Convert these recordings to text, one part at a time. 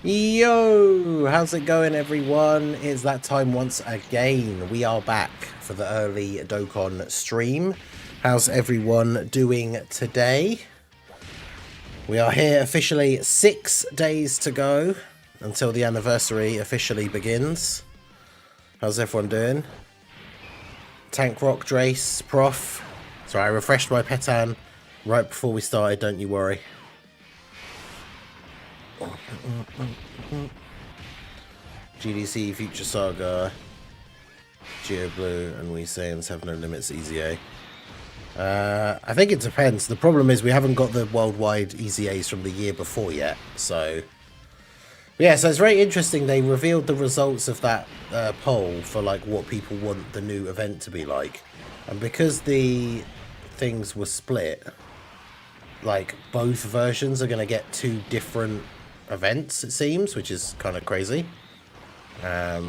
Yo, how's it going, everyone? It's that time once again. We are back for the early Dokkan stream. How's everyone doing today? We are here officially 6 days to go until the anniversary officially begins. How's everyone doing? Tank Rock, Drace, Prof. Sorry, I refreshed my Petan right before we started, don't you worry. GDC, Future Saga, Geo Blue, and We Saiyans have no limits, EZA. I think it depends. The problem is we haven't got the worldwide EZAs from the year before yet, so... Yeah, so it's very interesting. They revealed the results of that poll for like what people want the new event to be like. And because the things were split, like both versions are going to get 2 different events, it seems, which is kind of crazy. I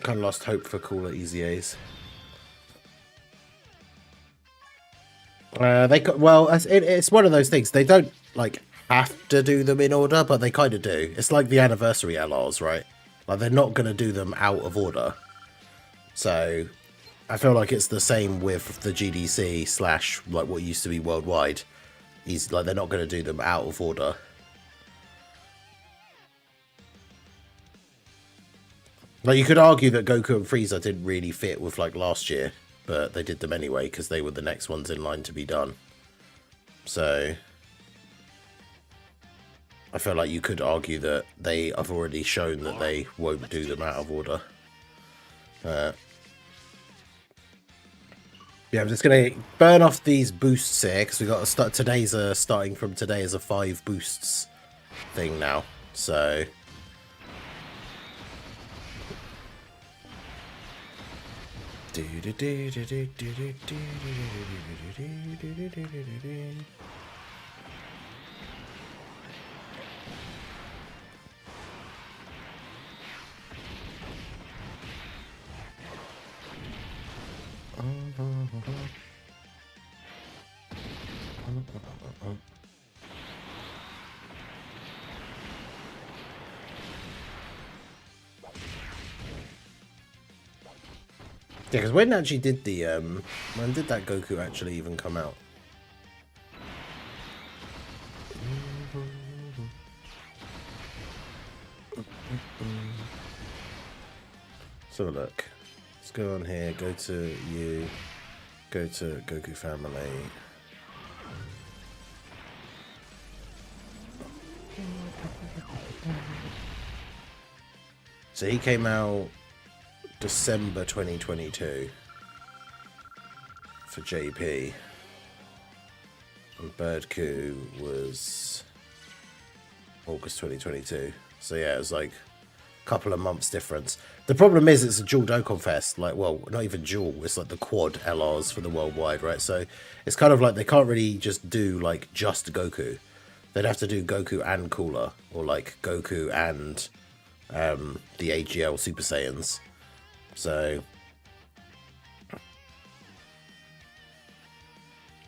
kind of lost hope for cooler EZAs. It's one of those things. They don't like have to do them in order, but they kind of do. It's like the anniversary LRs, right? Like they're not going to do them out of order. So I feel like it's the same with the GDC slash like what used to be worldwide. Like they're not going to do them out of order. Like you could argue that Goku and Frieza didn't really fit with like last year, but they did them anyway because they were the next ones in line to be done. So I feel like you could argue that they have already shown that they won't do them out of order. Yeah, I'm just gonna burn off these boosts here because we got to start. Starting from today is a 5 boosts thing now. So. Yeah, because when actually did the when did that Goku actually even come out? Let's have a look. Let's go on here, go to you, go to Goku Family. So he came out December 2022 for JP, and Birdku was August 2022. So yeah, it was like a couple of months difference. The problem is it's a dual Dokkan Fest, like, well, not even dual, it's like the quad LRs for the worldwide, right? So it's kind of like they can't really just do like just Goku. They'd have to do Goku and Cooler, or like Goku and the AGL Super Saiyans. So,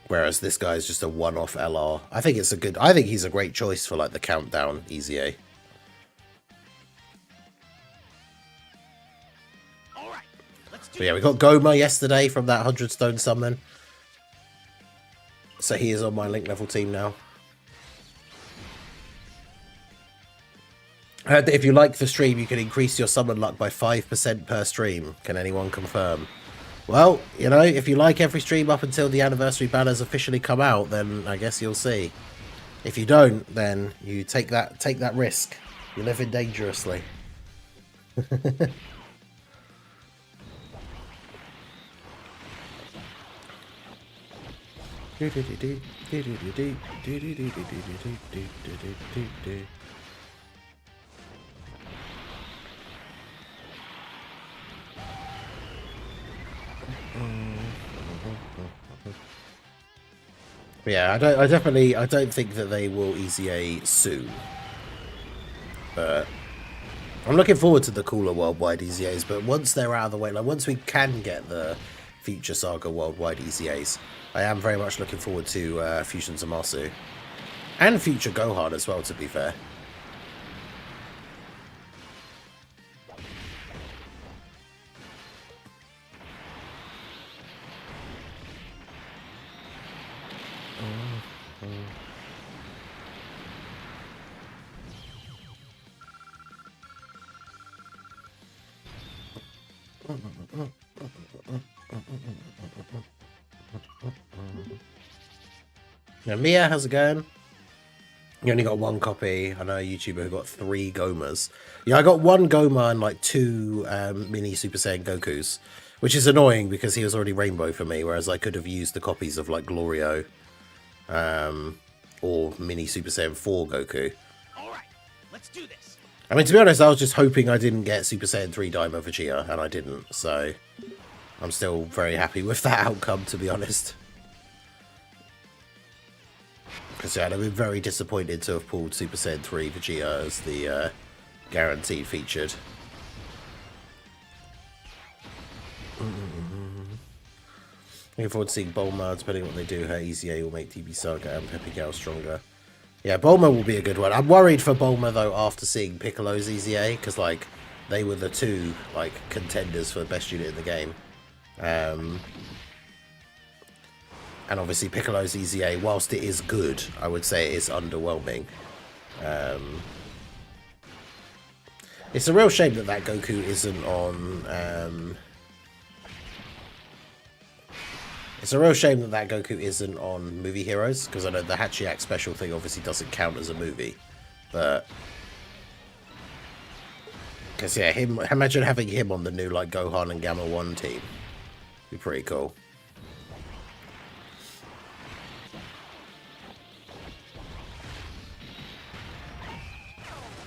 whereas this guy is just a one-off LR. I think he's a great choice for like the countdown EZA. But yeah, we got Goma yesterday from that 100 Stone summon. So he is on my link level team now. I heard that if you like the stream, you can increase your summon luck by 5% per stream. Can anyone confirm? Well, you know, if you like every stream up until the anniversary banners officially come out, then I guess you'll see. If you don't, then you take that risk. You're living dangerously. Yeah, I don't think that they will EZA soon. But I'm looking forward to the cooler worldwide EZAs, but once they're out of the way, like once we can get the Future Saga worldwide EZAs, I am very much looking forward to Fusion Zamasu. And Future Gohan as well, to be fair. Now, Mia, how's it going? You only got one copy. I know a YouTuber who got 3 Gomas. Yeah, I got 1 Goma and like 2 mini Super Saiyan Gokus, which is annoying because he was already Rainbow for me, whereas I could have used the copies of like Glorio or mini Super Saiyan 4 Goku. All right, let's do this. I mean, to be honest, I was just hoping I didn't get Super Saiyan 3 Daima Vegeta, and I didn't, so I'm still very happy with that outcome, to be honest. Because yeah, I'd have been very disappointed to have pulled Super Saiyan 3 Vegeta as the guaranteed featured. Looking forward to seeing Bulma. Depending on what they do, her EZA will make TB Saga and Peppy Gal stronger. Yeah, Bulma will be a good one. I'm worried for Bulma, though, after seeing Piccolo's EZA, because, like, they were the 2, like, contenders for the best unit in the game. And obviously Piccolo's EZA, whilst it is good, I would say it is underwhelming. It's a real shame that Goku isn't on... It's a real shame that Goku isn't on Movie Heroes, because I know the Hachiak special thing obviously doesn't count as a movie. But... because, yeah, imagine having him on the new, like, Gohan and Gamma 1 team. Be pretty cool.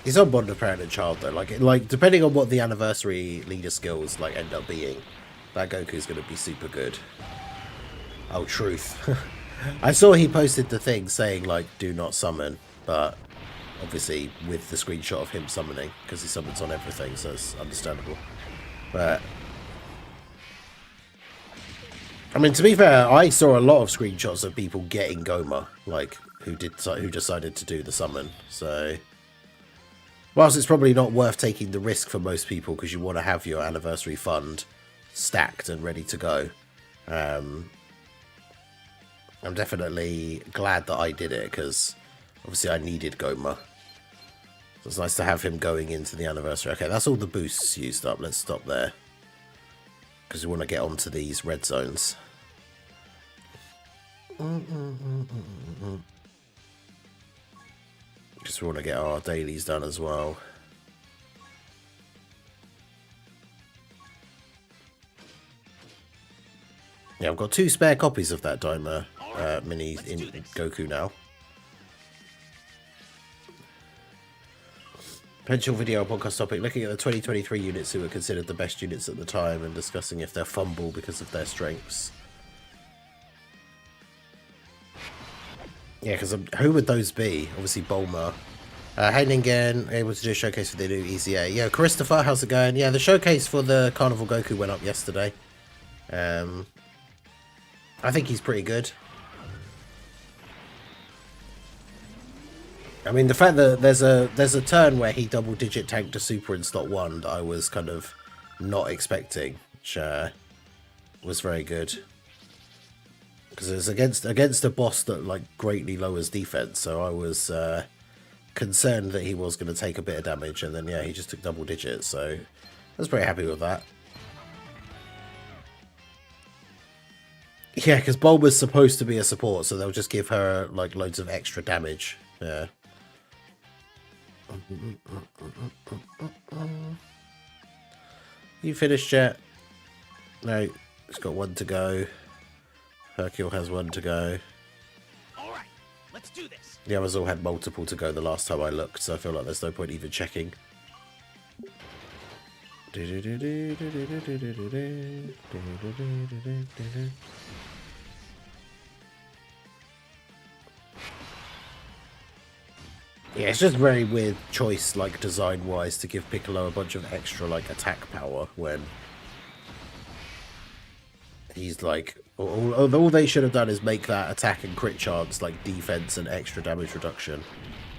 He's on Bond of Parent and Child though. Like depending on what the anniversary leader skills like end up being, that Goku's gonna be super good. Oh, truth. I saw he posted the thing saying like do not summon, but obviously with the screenshot of him summoning, because he summons on everything, so it's understandable. But I mean, to be fair, I saw a lot of screenshots of people getting Goma, like who decided to do the summon. So whilst it's probably not worth taking the risk for most people because you want to have your anniversary fund stacked and ready to go, I'm definitely glad that I did it because obviously I needed Goma. So it's nice to have him going into the anniversary. Okay, that's all the boosts used up. Let's stop there because we want to get onto these red zones. Just want to get our dailies done as well. Yeah, I've got 2 spare copies of that Daima mini in Goku now. Potential video podcast topic, looking at the 2023 units who were considered the best units at the time and discussing if they're fumble because of their strengths. Yeah, because who would those be? Obviously Bulma. Hey Ningen, able to do a showcase for the new EZA. Yeah, Christopher, how's it going? Yeah, the showcase for the Carnival Goku went up yesterday. I think he's pretty good. I mean, the fact that there's a turn where he double-digit tanked a Super in slot 1 that I was kind of not expecting, which was very good. Because it was against a boss that like greatly lowers defense, so I was concerned that he was going to take a bit of damage, and then yeah, he just took double digits, so I was pretty happy with that. Yeah, because Bulma's supposed to be a support, so they'll just give her like loads of extra damage. Yeah. You finished yet? No, it's got 1 to go. Hercule has 1 to go. Alright, let's do this. The others all had multiple to go the last time I looked, so I feel like there's no point even checking. Yeah, it's just very weird choice, like, design-wise, to give Piccolo a bunch of extra, like, attack power when he's, like... All they should have done is make that attack and crit chance, like, defense and extra damage reduction.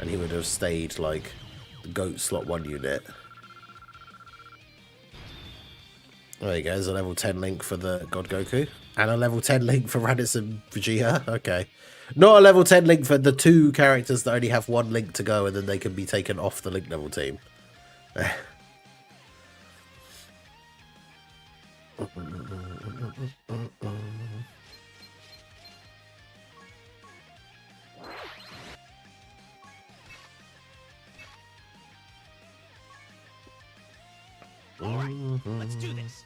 And he would have stayed, like, the GOAT slot 1 unit. There you go, there's a level 10 link for the God Goku. And a level 10 link for Raditz and Vegeta. Okay. Not a level 10 link for the 2 characters that only have 1 link to go and then they can be taken off the link level team. All right, let's do this.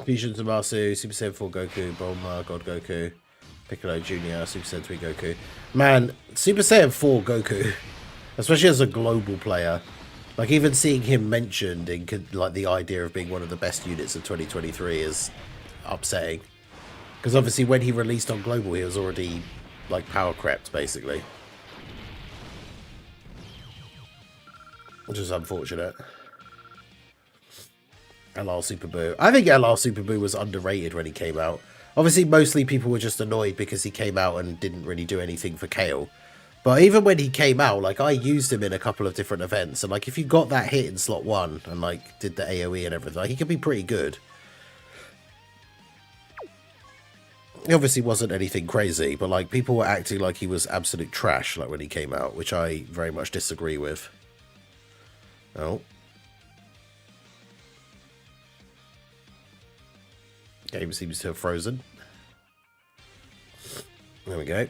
Fusion Zamasu, Super Saiyan 4 Goku, Bulma, God Goku, Piccolo Jr., Super Saiyan 3 Goku. Man, Super Saiyan 4 Goku, especially as a global player, like even seeing him mentioned in like the idea of being one of the best units of 2023 is upsetting. Because obviously when he released on global, he was already like power crept basically. Which is unfortunate. LR Super Boo. I think LR Super Boo was underrated when he came out. Obviously, mostly people were just annoyed because he came out and didn't really do anything for Kale. But even when he came out, like, I used him in a couple of different events. And, like, if you got that hit in slot 1 and, like, did the AoE and everything, like, he could be pretty good. He obviously wasn't anything crazy, but, like, people were acting like he was absolute trash, like, when he came out, which I very much disagree with. Oh. Game seems to have frozen. There we go.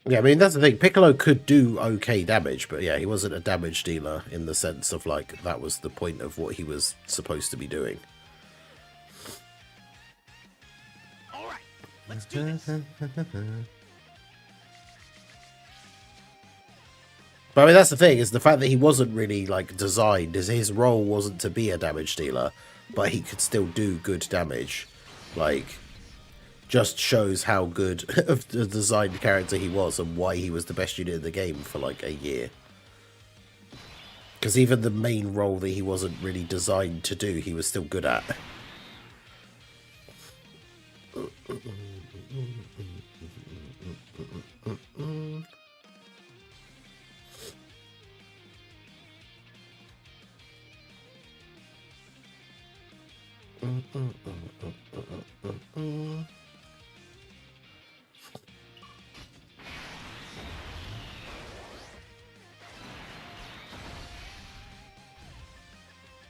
Yeah, I mean, that's the thing. Piccolo could do okay damage, but yeah, he wasn't a damage dealer in the sense of, like, that was the point of what he was supposed to be doing. All right, let's do this. But I mean, that's the thing, is the fact that he wasn't really, like, designed, is his role wasn't to be a damage dealer, but he could still do good damage. Like, just shows how good of a designed character he was and why he was the best unit in the game for, like, a year. Because even the main role that he wasn't really designed to do, he was still good at.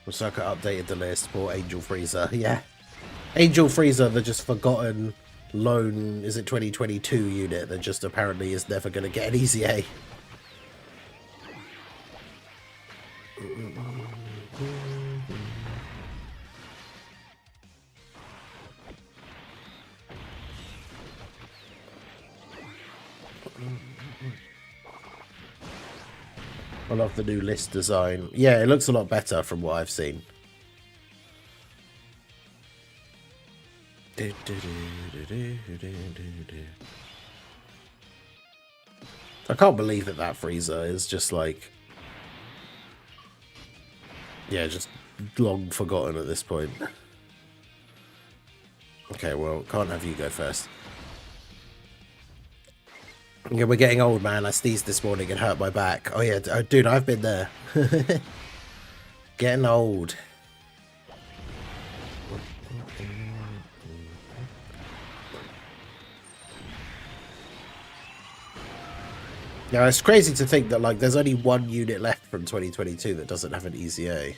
Osaka updated the list for Angel Freezer. Yeah. Angel Freezer, the just forgotten lone, is it 2022 unit that just apparently is never going to get an easy A. I love the new list design. Yeah, it looks a lot better from what I've seen. I can't believe that that Frieza is just like... yeah, just long forgotten at this point. Okay, well, can't have you go first. Yeah, we're getting old, man. I sneezed this morning and hurt my back. Oh, yeah. Oh, dude, I've been there. Getting old. Now, it's crazy to think that, like, there's only one unit left from 2022 that doesn't have an easy A.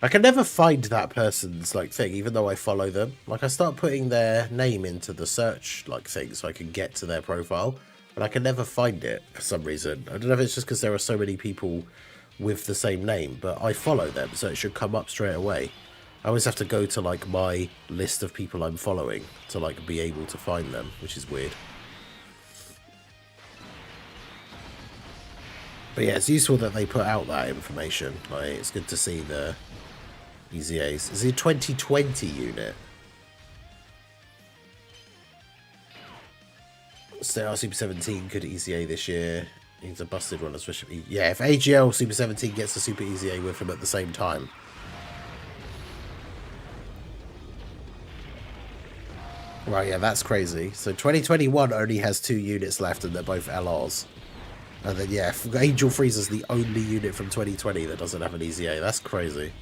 I can never find that person's like thing, even though I follow them. Like I start putting their name into the search like thing so I can get to their profile, and I can never find it for some reason. I don't know if it's just because there are so many people with the same name, but I follow them, so it should come up straight away. I always have to go to like my list of people I'm following to like be able to find them, which is weird. But yeah, it's useful that they put out that information. Like, it's good to see the EZAs. Is it a 2020 unit? Star Super 17 could EZA this year. He's a busted one, especially. Yeah, if AGL Super 17 gets the Super EZA with him at the same time. Right, yeah, that's crazy. So 2021 only has 2 units left and they're both LRs. And then, yeah, Angel Freezer's the only unit from 2020 that doesn't have an EZA. That's crazy.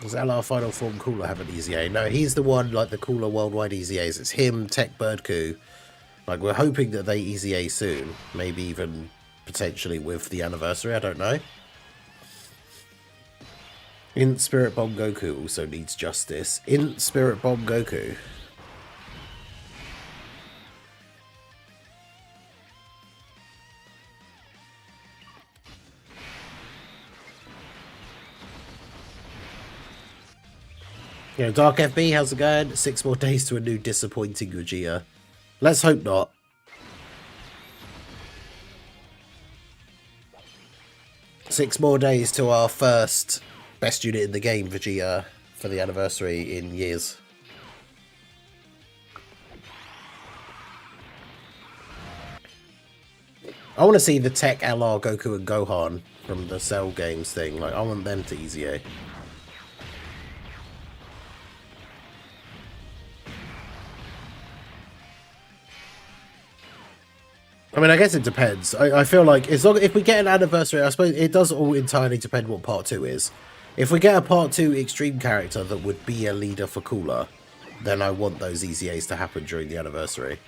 Does LR Final Form Cooler have an EZA? No, he's the one, like the Cooler Worldwide EZAs. It's him, Tech Birdcoo. Like, we're hoping that they EZA soon. Maybe even potentially with the anniversary, I don't know. Int Spirit Bomb Goku also needs justice. Int Spirit Bomb Goku. You know, Dark FB, how's it going? 6 more days to a new disappointing Vegeta. Let's hope not. Six more days to our first best unit in the game, Vegeta, for the anniversary in years. I want to see the Tech LR Goku and Gohan from the Cell Games thing. Like, I want them to EZA. I mean, I guess it depends. I feel like as long if we get an anniversary, I suppose it does all entirely depend what part 2 is. If we get a part 2 extreme character that would be a leader for Cooler, then I want those EZAs to happen during the anniversary.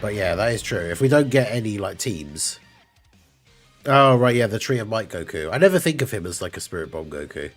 But yeah, that is true. If we don't get any like teams. Oh right, yeah, the Tree of Might Goku. I never think of him as like a Spirit Bomb Goku.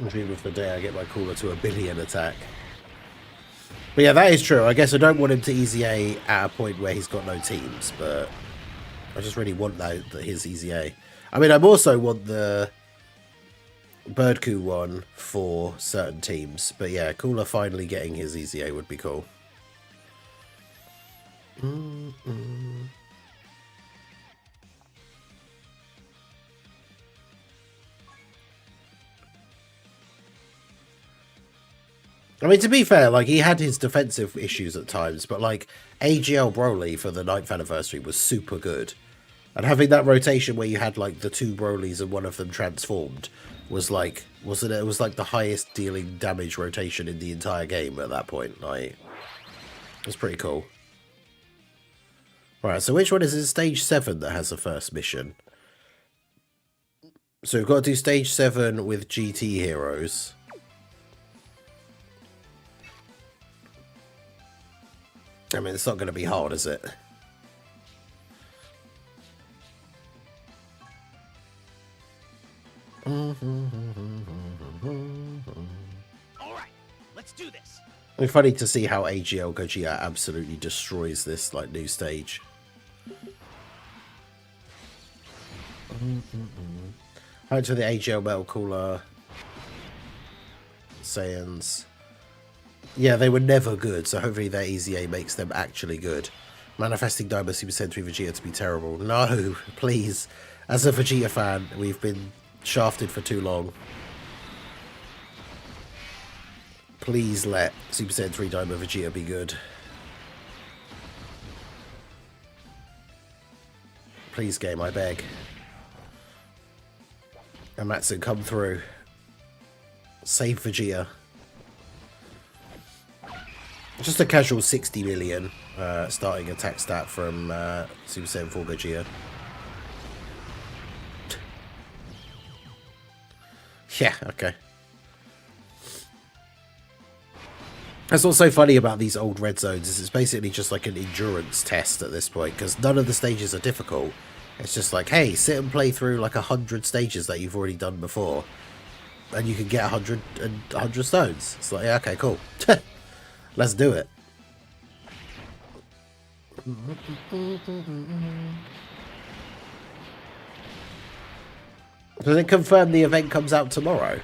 Dream of the day I get my Cooler to 1 billion attack. But yeah, that is true. I guess I don't want him to EZA at a point where he's got no teams, but I just really want that his EZA. I mean, I also want the Birdcoo one for certain teams, but yeah, Cooler finally getting his EZA would be cool. I mean, to be fair, like, he had his defensive issues at times, but, like, AGL Broly for the 9th anniversary was super good. And having that rotation where you had like the two Brolys and one of them transformed was like, wasn't it? It was like the highest dealing damage rotation in the entire game at that point. Like, it was pretty cool. Right, so which one is it? Stage 7 that has the first mission? So we've got to do stage 7 with GT heroes. I mean, it's not going to be hard, is it? All right, let's do this. It's funny to see how AGL Goggia absolutely destroys this like new stage. Out to the AGL Metal Cooler Saiyans. Yeah, they were never good, so hopefully their Easy A makes them actually good. Manifesting Diamond Super Sentai Vegeta to be terrible. No, please. As a Vegeta fan, we've been shafted for too long. Please let Super Saiyan 3 Diamond Vegeta be good. Please, game, I beg. Amatsu, come through. Save Vegeta. Just a casual 60 million starting attack stat from Super Saiyan 4 Goggia. Yeah, okay. That's what's so funny about these old red zones is it's basically just like an endurance test at this point, because none of the stages are difficult. It's just like, hey, sit and play through like 100 stages that you've already done before, and you can get 100 stones. It's like, yeah, okay, cool. Let's do it. Does it confirm the event comes out tomorrow?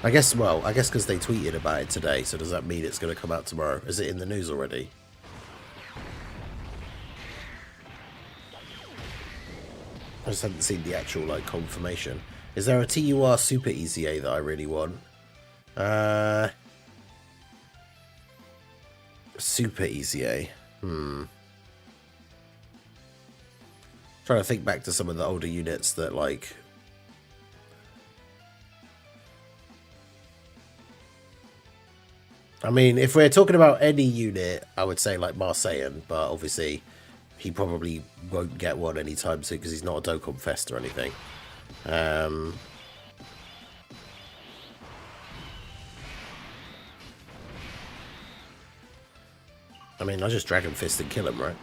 I guess because they tweeted about it today, so does that mean it's going to come out tomorrow? Is it in the news already? I just haven't seen the actual, like, confirmation. Is there a TUR Super Easy A that I really want? Super Easy A. Trying to think back to some of the older units that, like... I mean, if we're talking about any unit, I would say, like, Marseillan, but obviously... he probably won't get one anytime soon because he's not a Dokkan Fest or anything. I mean, I just Dragon Fist and kill him, right?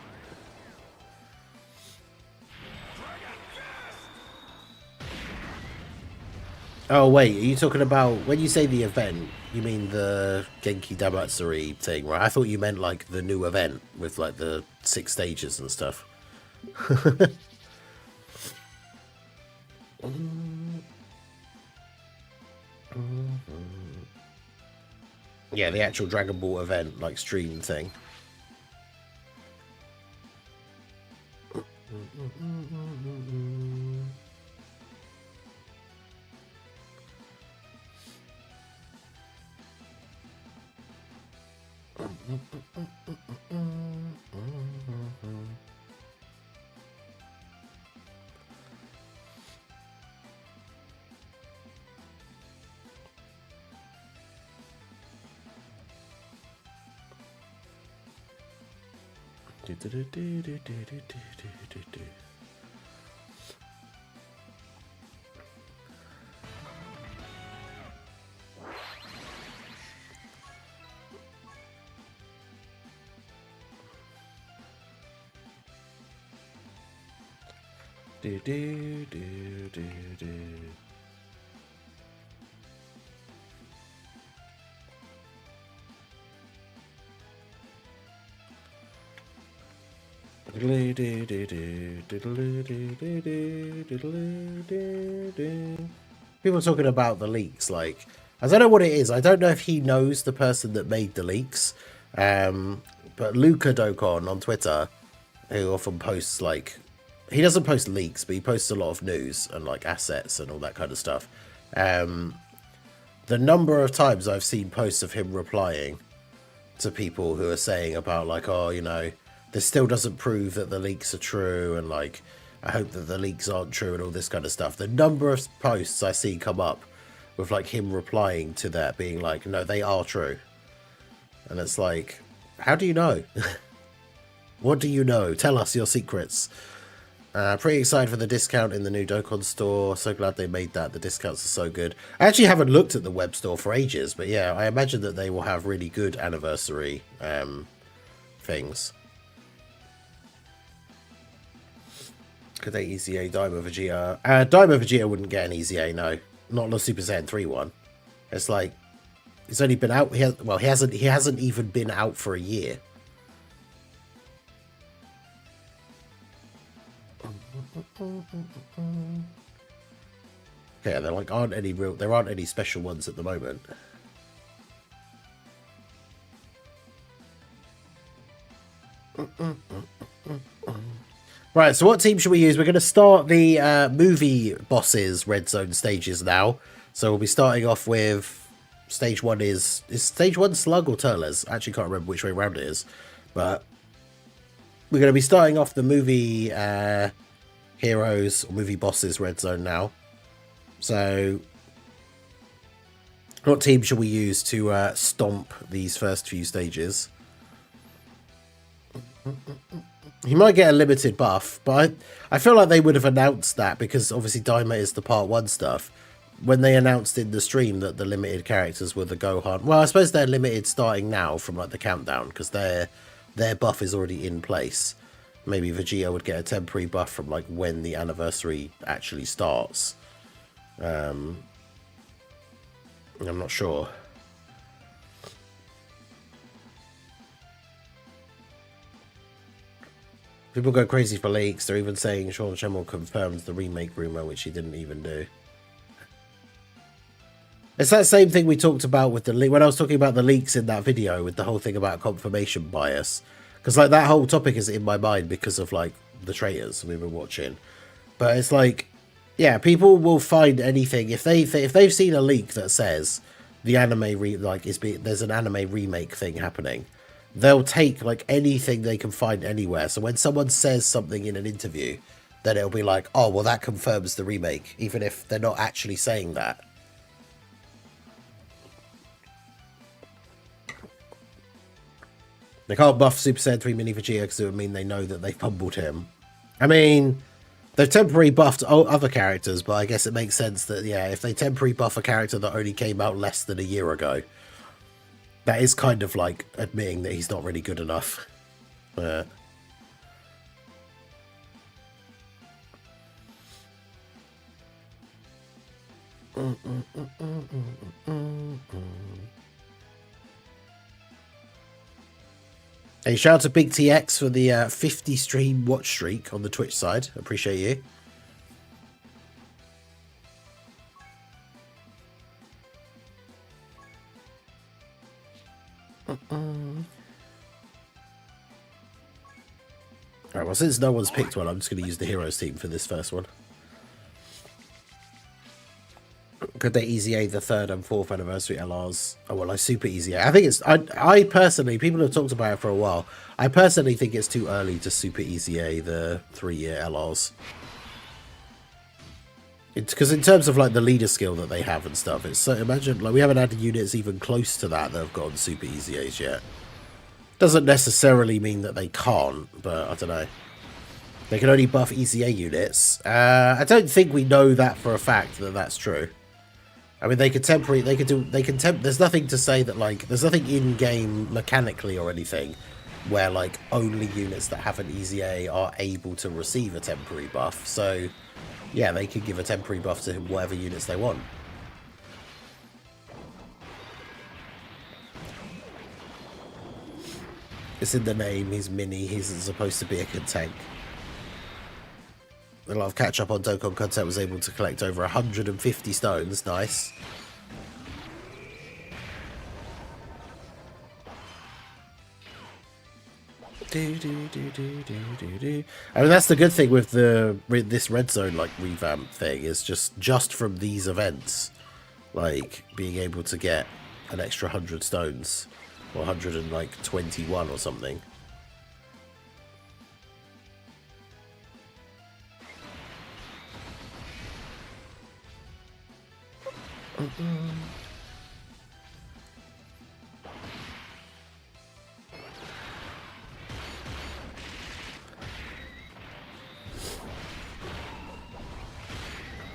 Oh, wait, are you talking about... when you say the event, you mean the Genki Damatsuri thing, right? I thought you meant, like, the new event with, like, the 6 stages and stuff. Yeah, the actual Dragon Ball event, like, stream thing. People talking about the leaks, like, I don't know what it is. I don't know if he knows the person that made the leaks. But Luca Dokon on Twitter, who often posts, like, he doesn't post leaks, but he posts a lot of news and, like, assets and all that kind of stuff. the number of times I've seen posts of him replying to people who are saying about like, oh, you know, this still doesn't prove that the leaks are true, and like, I hope that the leaks aren't true, and all this kind of stuff. The number of posts I see come up with like him replying to that, being like, no, they are true. And it's like, how do you know? What do you know? Tell us your secrets. Pretty excited for the discount in the new Dokkan store. So glad they made that. The discounts are so good. I actually haven't looked at the web store for ages, but yeah, I imagine that they will have really good anniversary things. Could they EZA Daima Vegeta? Daima Vegeta wouldn't get an EZA, no. Not on the Super Saiyan 3 one. It's like, it's only been out, he hasn't even been out for a year. Okay, there like there aren't any special ones at the moment. Right, so what team should we use? We're going to start the movie bosses red zone stages now. So we'll be starting off with stage 1 is stage 1 Slug or Turles? I actually can't remember which way around it is. But we're going to be starting off the movie heroes or movie bosses red zone now. So what team should we use to stomp these first few stages? He might get a limited buff, but I feel like they would have announced that, because obviously Daima is the part 1 stuff. When they announced in the stream that the limited characters were the Gohan, well, I suppose they're limited starting now from like the countdown, because their buff is already in place. Maybe Vegeta would get a temporary buff from like when the anniversary actually starts. I'm not sure. People go crazy for leaks. They're even saying Sean Schemmel confirms the remake rumor, which he didn't even do. It's that same thing we talked about with the leak when I was talking about the leaks in that video, with the whole thing about confirmation bias. Because like that whole topic is in my mind because of like the trailers we've been watching. But it's like, yeah, people will find anything if they've seen a leak that says the anime there's an anime remake thing happening. They'll take like anything they can find anywhere. So when someone says something in an interview, then it'll be like, oh, well, that confirms the remake, even if they're not actually saying that. They can't buff Super Saiyan 3 Mini Vegeta because it would mean they know that they've pummeled him. I mean, they've temporarily buffed other characters, but I guess it makes sense that, yeah, if they temporary buff a character that only came out less than a year ago, that is kind of like admitting that he's not really good enough. Hey, shout out to Big TX for the 50 stream watch streak on the Twitch side. Appreciate you. Alright, well, since no one's picked one, I'm just going to use the Heroes team for this first one. Could they EZA the 3rd and 4th anniversary LRs? Oh, well, I super EZA. I think it's... I personally... People have talked about it for a while. I personally think it's too early to super EZA the 3-year LRs. It's because in terms of, like, the leader skill that they have and stuff, it's so... Imagine, like, we haven't had units even close to that have gotten super EZAs yet. Doesn't necessarily mean that they can't, but I don't know. They can only buff EZA units. I don't think we know that for a fact that that's true. I mean, they could temporary, there's nothing to say that, like, there's nothing in-game mechanically or anything where, like, only units that have an EZA are able to receive a temporary buff. So, yeah, they could give a temporary buff to whatever units they want. It's in the name, he's mini, he's supposed to be a good tank. A lot of catch up on Dokkan content, was able to collect over 150 stones. Nice. I mean, that's the good thing with this red zone like revamp thing, is just from these events, like being able to get an extra 100 stones or 121 or something.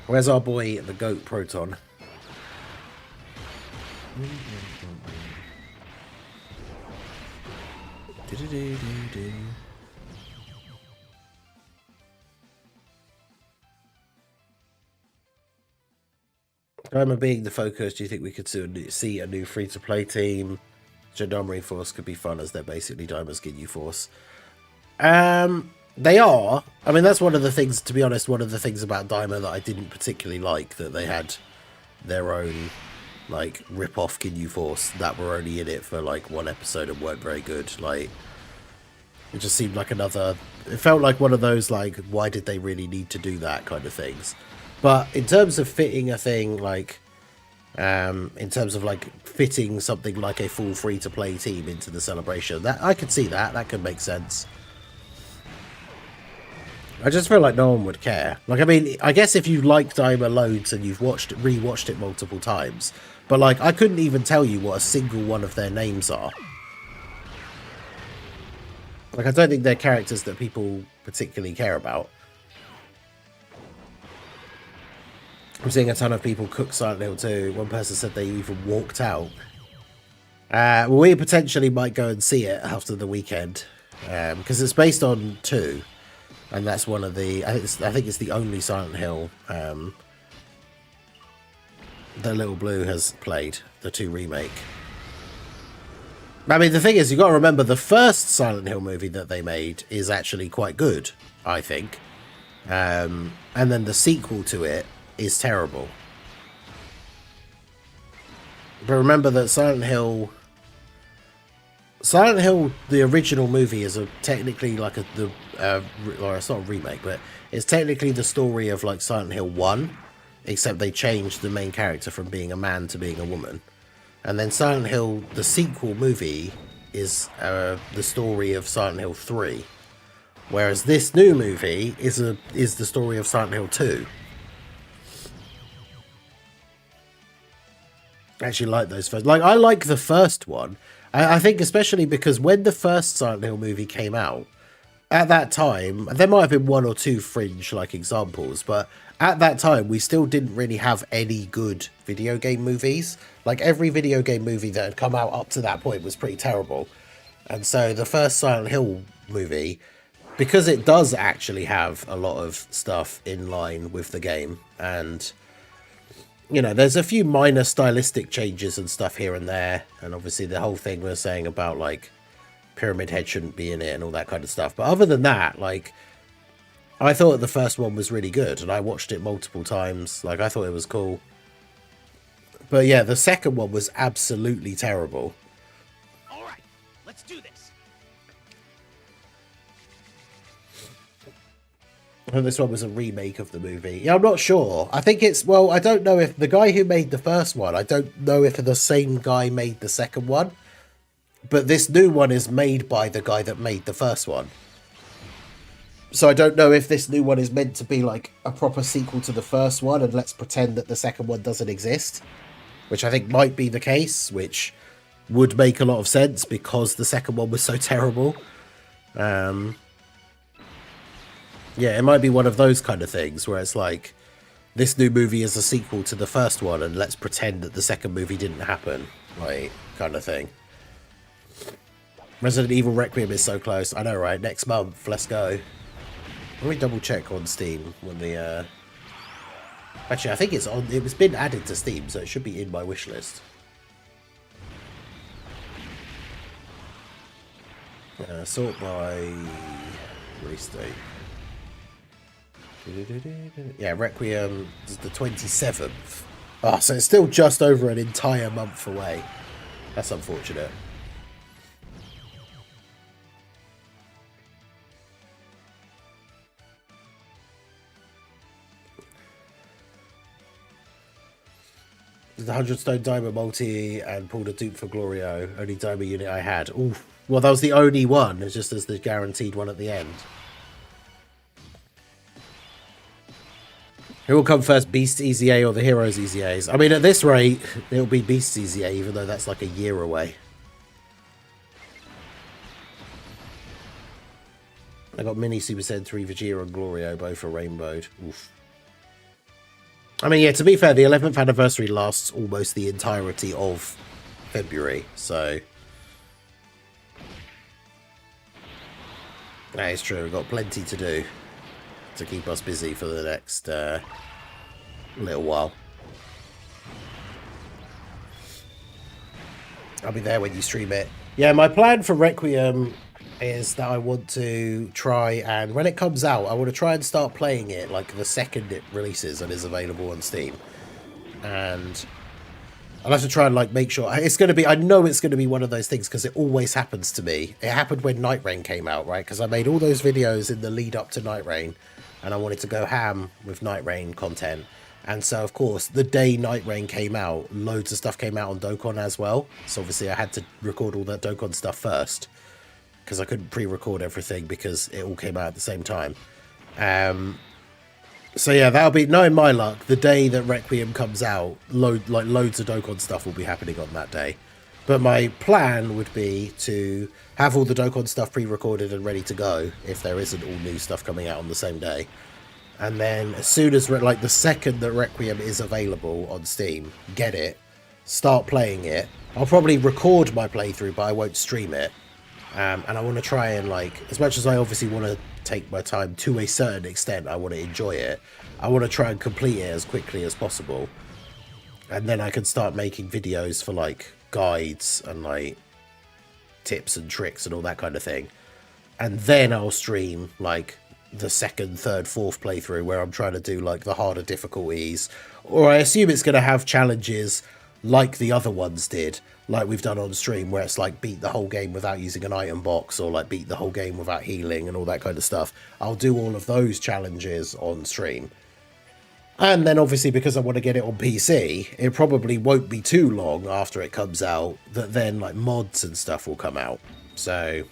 Where's our boy, the goat Proton? Diamond being the focus, do you think we could see a new free-to-play team? Gendarmerie Force could be fun as they're basically Diamond's Ginyu Force. They are. I mean, that's one of the things, to be honest, one of the things about Diamond that I didn't particularly like, that they had their own, like, rip-off Ginyu Force that were only in it for, like, one episode and weren't very good. Like, it just seemed like another... It felt like one of those, like, why did they really need to do that kind of things. But in terms of fitting a thing, like... in terms of, like, fitting something like a full free-to-play team into the celebration, that I could see that. That could make sense. I just feel like no one would care. Like, I mean, I guess if you like Daima loads and you've rewatched it multiple times, but, like, I couldn't even tell you what a single one of their names are. Like, I don't think they're characters that people particularly care about. I'm seeing a ton of people cook Silent Hill 2. One person said they even walked out. Well, we potentially might go and see it after the weekend, because it's based on 2. And that's one of the... I think it's the only Silent Hill that Little Blue has played, the 2 remake. I mean, the thing is, you've got to remember, the first Silent Hill movie that they made is actually quite good, I think. And then the sequel to it is terrible. But remember that Silent Hill, the original movie, is technically like or it's not a remake, but it's technically the story of like Silent Hill 1, except they changed the main character from being a man to being a woman. And then Silent Hill, the sequel movie, is the story of Silent Hill 3, whereas this new movie is the story of Silent Hill 2. I actually like those first. Like, I like the first one. I think especially because when the first Silent Hill movie came out, at that time, there might have been 1 or 2 fringe like examples, but at that time we still didn't really have any good video game movies. Like, every video game movie that had come out up to that point was pretty terrible. And so the first Silent Hill movie, because it does actually have a lot of stuff in line with the game, and you know, there's a few minor stylistic changes and stuff here and there, and obviously the whole thing we're saying about like Pyramid Head shouldn't be in it and all that kind of stuff. But other than that, like, I thought the first one was really good, and I watched it multiple times. Like, I thought it was cool. But yeah, the second one was absolutely terrible. All right, let's do this. And this one was a remake of the movie. Yeah, I'm not sure. I think it's... Well, I don't know if... The guy who made the first one, I don't know if the same guy made the second one. But this new one is made by the guy that made the first one. So I don't know if this new one is meant to be like a proper sequel to the first one, and let's pretend that the second one doesn't exist. Which I think might be the case, which would make a lot of sense because the second one was so terrible. Yeah, it might be one of those kind of things where it's like, this new movie is a sequel to the first one, and let's pretend that the second movie didn't happen, like, kind of thing. Resident Evil Requiem is so close. I know, right? Next month, let's go. Let me double check on Steam when the... Actually, I think it's on... It's been added to Steam, so it should be in my wishlist. Sort by release date. Yeah, Requiem is the 27th. Oh, so it's still just over an entire month away. That's unfortunate. The 100 stone diamond multi and pulled a dupe for Glorio. Only diamond unit I had. Oof. Well, that was the only one. It's just as the guaranteed one at the end. Who will come first, Beast EZA or the Heroes EZAs? I mean, at this rate, it'll be Beast EZA, even though that's like a year away. I got Mini Super Saiyan 3 Vegeta and Glorio, both are rainbowed. Oof. I mean, yeah, to be fair, the 11th anniversary lasts almost the entirety of February, so... That is true, we've got plenty to do to keep us busy for the next little while. I'll be there when you stream it. Yeah, my plan for Requiem is that I want to try and, when it comes out, I want to try and start playing it like the second it releases and is available on Steam. And I'll have to try and like make sure it's going to be, I know it's going to be one of those things because it always happens to me. It happened when Night Rain came out, right? Because I made all those videos in the lead up to Night Rain and I wanted to go ham with Night Rain content. And so, of course, the day Night Rain came out, loads of stuff came out on Dokkan as well. So obviously I had to record all that Dokkan stuff first because I couldn't pre-record everything because it all came out at the same time. So yeah, that'll be, knowing my luck, the day that Requiem comes out, loads of Dokkan stuff will be happening on that day. But my plan would be to have all the Dokkan stuff pre-recorded and ready to go if there isn't all new stuff coming out on the same day. And then as soon as, like the second that Requiem is available on Steam, get it, start playing it. I'll probably record my playthrough, but I won't stream it. And I want to try and, like, as much as I obviously want to take my time to a certain extent, I want to enjoy it. I want to try and complete it as quickly as possible. And then I can start making videos for, like, guides and, like, tips and tricks and all that kind of thing. And then I'll stream, like, the second, third, fourth playthrough where I'm trying to do, like, the harder difficulties. Or I assume it's going to have challenges like the other ones did, like we've done on stream, where it's like beat the whole game without using an item box, or like beat the whole game without healing and all that kind of stuff. I'll do all of those challenges on stream. And then obviously because I want to get it on PC, it probably won't be too long after it comes out that then like mods and stuff will come out. So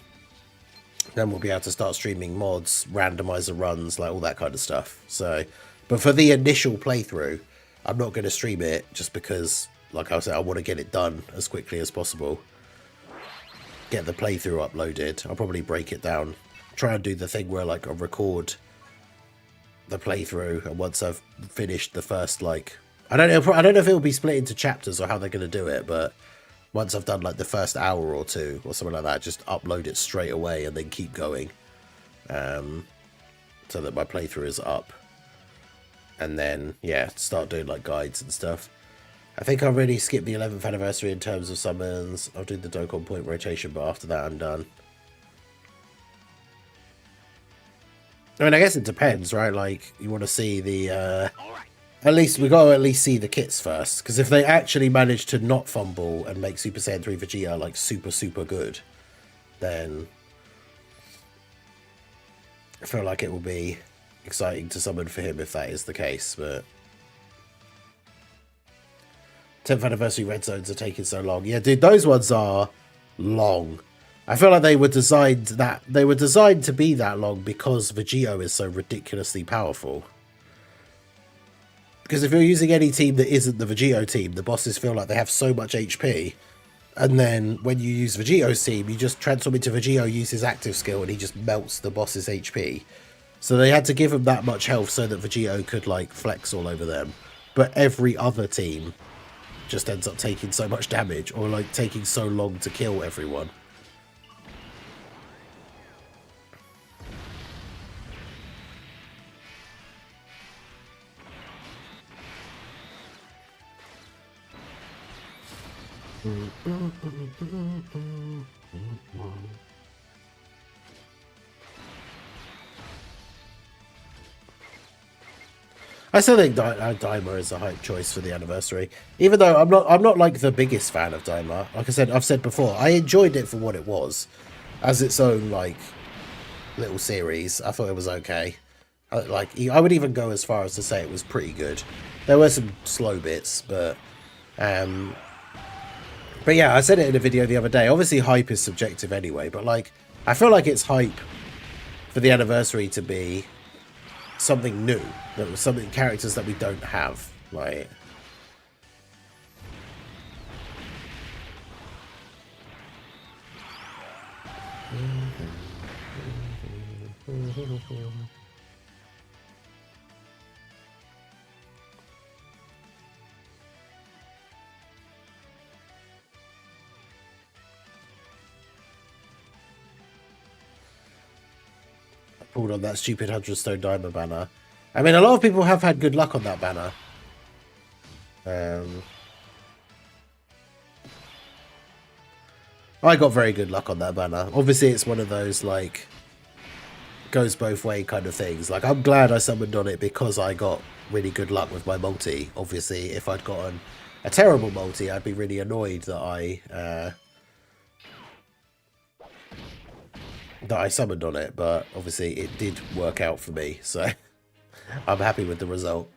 then we'll be able to start streaming mods, randomizer runs, like all that kind of stuff. So, but for the initial playthrough, I'm not going to stream it just because, like I said, I want to get it done as quickly as possible. Get the playthrough uploaded. I'll probably break it down. Try and do the thing where like I'll record the playthrough, and once I've finished the first, like, I don't know if it'll be split into chapters or how they're going to do it, but once I've done like the first hour or two or something like that, just upload it straight away and then keep going, so that my playthrough is up. And then, yeah, start doing like guides and stuff. I think I'll really skip the 11th anniversary in terms of summons. I'll do the Dokkan point rotation, but after that I'm done. I mean, I guess it depends, right? Like, you want to see the, at least, we got to at least see the kits first. Because if they actually manage to not fumble and make Super Saiyan 3 Vegeta, like, super, super good, then I feel like it will be exciting to summon for him if that is the case, but 10th anniversary red zones are taking so long. Yeah, dude, those ones are long. I feel like they were designed to be that long because Vegito is so ridiculously powerful. Because if you're using any team that isn't the Vegito team, the bosses feel like they have so much HP. And then when you use Vegito's team, you just transform into Vegito, use his active skill, and he just melts the boss's HP. So they had to give him that much health so that Vegito could, like, flex all over them. But every other team just ends up taking so much damage, or, like, taking so long to kill everyone. I still think Daima is a hype choice for the anniversary, even though I'm not like the biggest fan of Daima. Like I said, I've said before, I enjoyed it for what it was, as its own like little series. I thought it was okay. I would even go as far as to say it was pretty good. There were some slow bits, but But yeah, I said it in a video the other day. Obviously, hype is subjective anyway, but like, I feel like it's hype for the anniversary to be something new, that was something characters that we don't have, like. Pulled on that stupid 100 Stone Diamond banner. I mean, a lot of people have had good luck on that banner. I got very good luck on that banner. Obviously, it's one of those, like, goes both way kind of things. Like, I'm glad I summoned on it because I got really good luck with my multi. Obviously, if I'd gotten a terrible multi, I'd be really annoyed that I summoned on it, but obviously it did work out for me, so I'm happy with the result.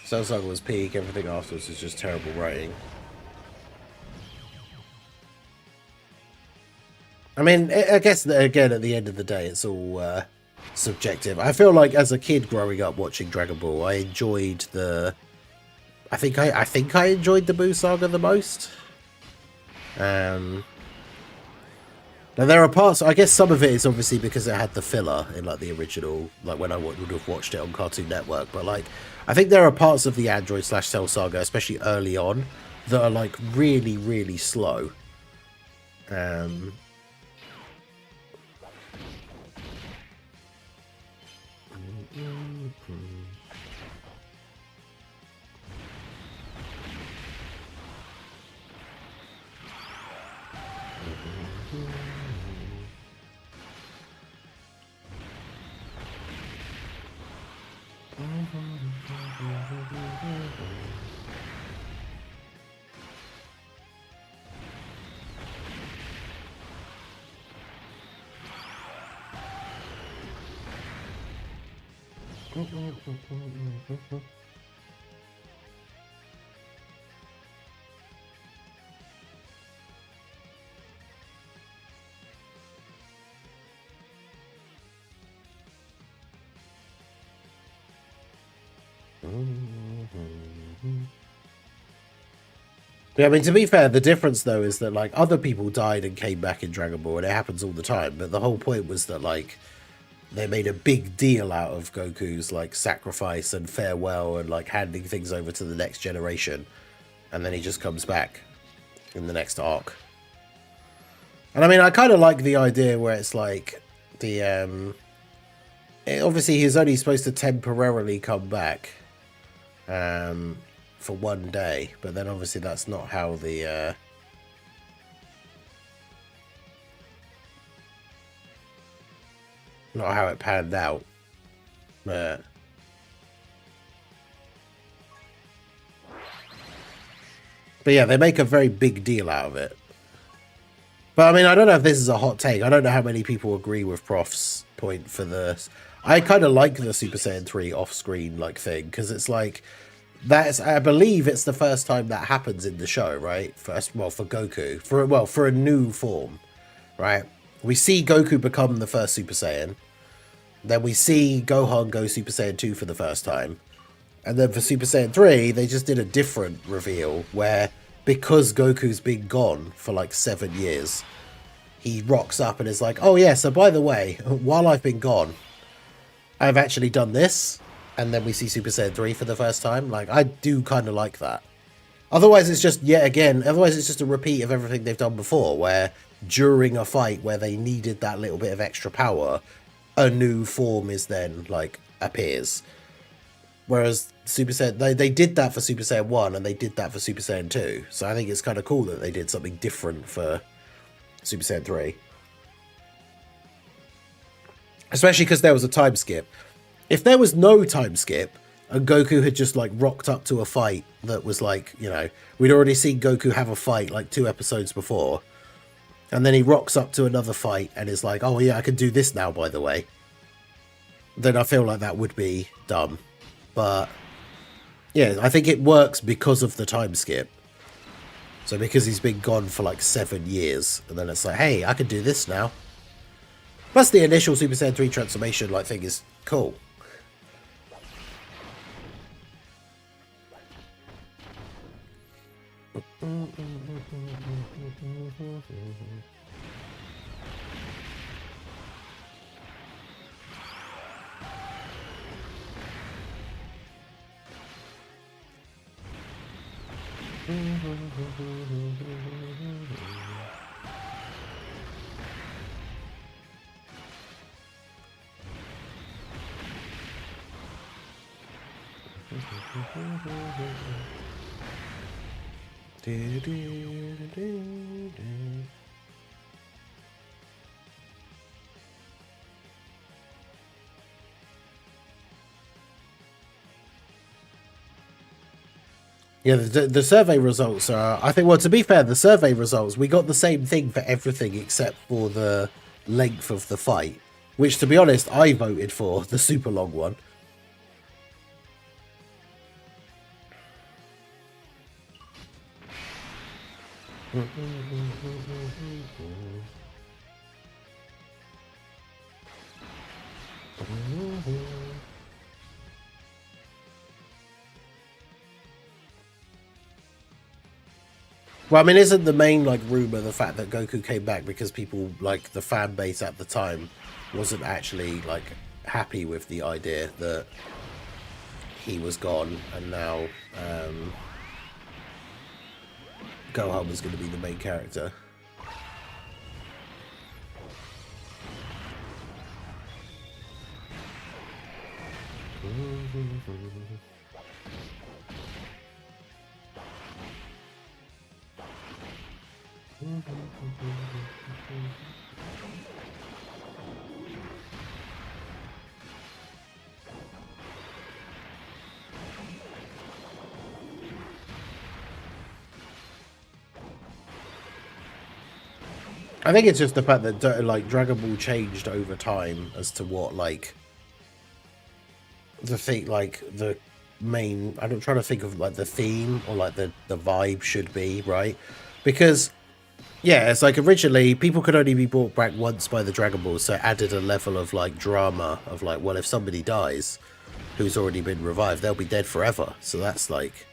Cell Saga was peak, everything afterwards is just terrible writing. I mean, I guess that, again, at the end of the day, it's all subjective. I feel like as a kid growing up watching Dragon Ball, I enjoyed the... I think I enjoyed the Buu Saga the most. Now there are parts, I guess some of it is obviously because it had the filler in like the original, like when I would have watched it on Cartoon Network, but like, I think there are parts of the Android / Cell Saga, especially early on, that are like really, really slow. Yeah, I mean, to be fair, the difference, though, is that, like, other people died and came back in Dragon Ball, and it happens all the time, but the whole point was that, like, they made a big deal out of Goku's, like, sacrifice and farewell and, like, handing things over to the next generation, and then he just comes back in the next arc. And, I mean, I kind of like the idea where it's, like, the, obviously, he's only supposed to temporarily come back, for one day, but then obviously that's not how the not how it panned out. But yeah, they make a very big deal out of it. But I mean, I don't know if this is a hot take. I don't know how many people agree with Prof's point for this. I kind of like the Super Saiyan 3 off-screen like thing, because it's like, that's, I believe it's the first time that happens in the show, right? First, well, for Goku, for a new form, right? We see Goku become the first Super Saiyan. Then we see Gohan go Super Saiyan 2 for the first time. And then for Super Saiyan 3, they just did a different reveal where, because Goku's been gone for like 7 years, he rocks up and is like, oh yeah, so by the way, while I've been gone, I've actually done this. And then we see Super Saiyan 3 for the first time. Like, I do kind of like that. Otherwise, it's just otherwise it's just a repeat of everything they've done before, where during a fight where they needed that little bit of extra power, a new form is then like appears. Whereas Super Saiyan, they did that for Super Saiyan 1 and they did that for Super Saiyan 2. So I think it's kind of cool that they did something different for Super Saiyan 3. Especially because there was a time skip. If there was no time skip and Goku had just like rocked up to a fight that was like, you know, we'd already seen Goku have a fight like 2 episodes before. And then he rocks up to another fight and is like, oh yeah, I can do this now, by the way. Then I feel like that would be dumb. But yeah, I think it works because of the time skip. So because he's been gone for like 7 years, and then it's like, hey, I can do this now. Plus the initial Super Saiyan 3 transformation like thing is cool. Yeah, the survey results are, I think, well, to be fair, the survey results, we got the same thing for everything except for the length of the fight, which, to be honest, I voted for the super long one. Well, I mean, isn't the main, like, rumor the fact that Goku came back because people, like, the fan base at the time wasn't actually, like, happy with the idea that he was gone and now Gohan was going to be the main character. I think it's just the fact that like Dragon Ball changed over time as to what like the thing, like the main. I'm trying to think of like the theme or like the vibe should be, right? Because yeah, it's like originally people could only be brought back once by the Dragon Ball, so it added a level of like drama of like, well, if somebody dies who's already been revived, they'll be dead forever. So that's like,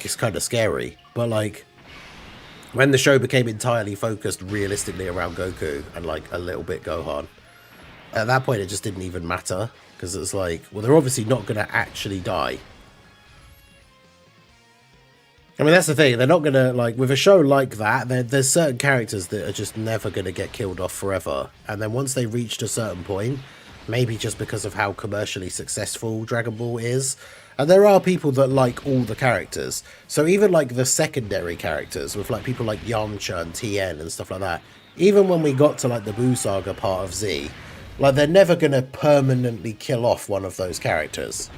it's kind of scary. But like, when the show became entirely focused realistically around Goku and like a little bit Gohan, at that point it just didn't even matter, because it's like, well, they're obviously not going to actually die. I mean, that's the thing. They're not going to, like, with a show like that, there's certain characters that are just never going to get killed off forever. And then once they reached a certain point, maybe just because of how commercially successful Dragon Ball is, and there are people that like all the characters. So even, like, the secondary characters, with, like, people like Yamcha and Tien and stuff like that, even when we got to, like, the Buu Saga part of Z, like, they're never going to permanently kill off one of those characters.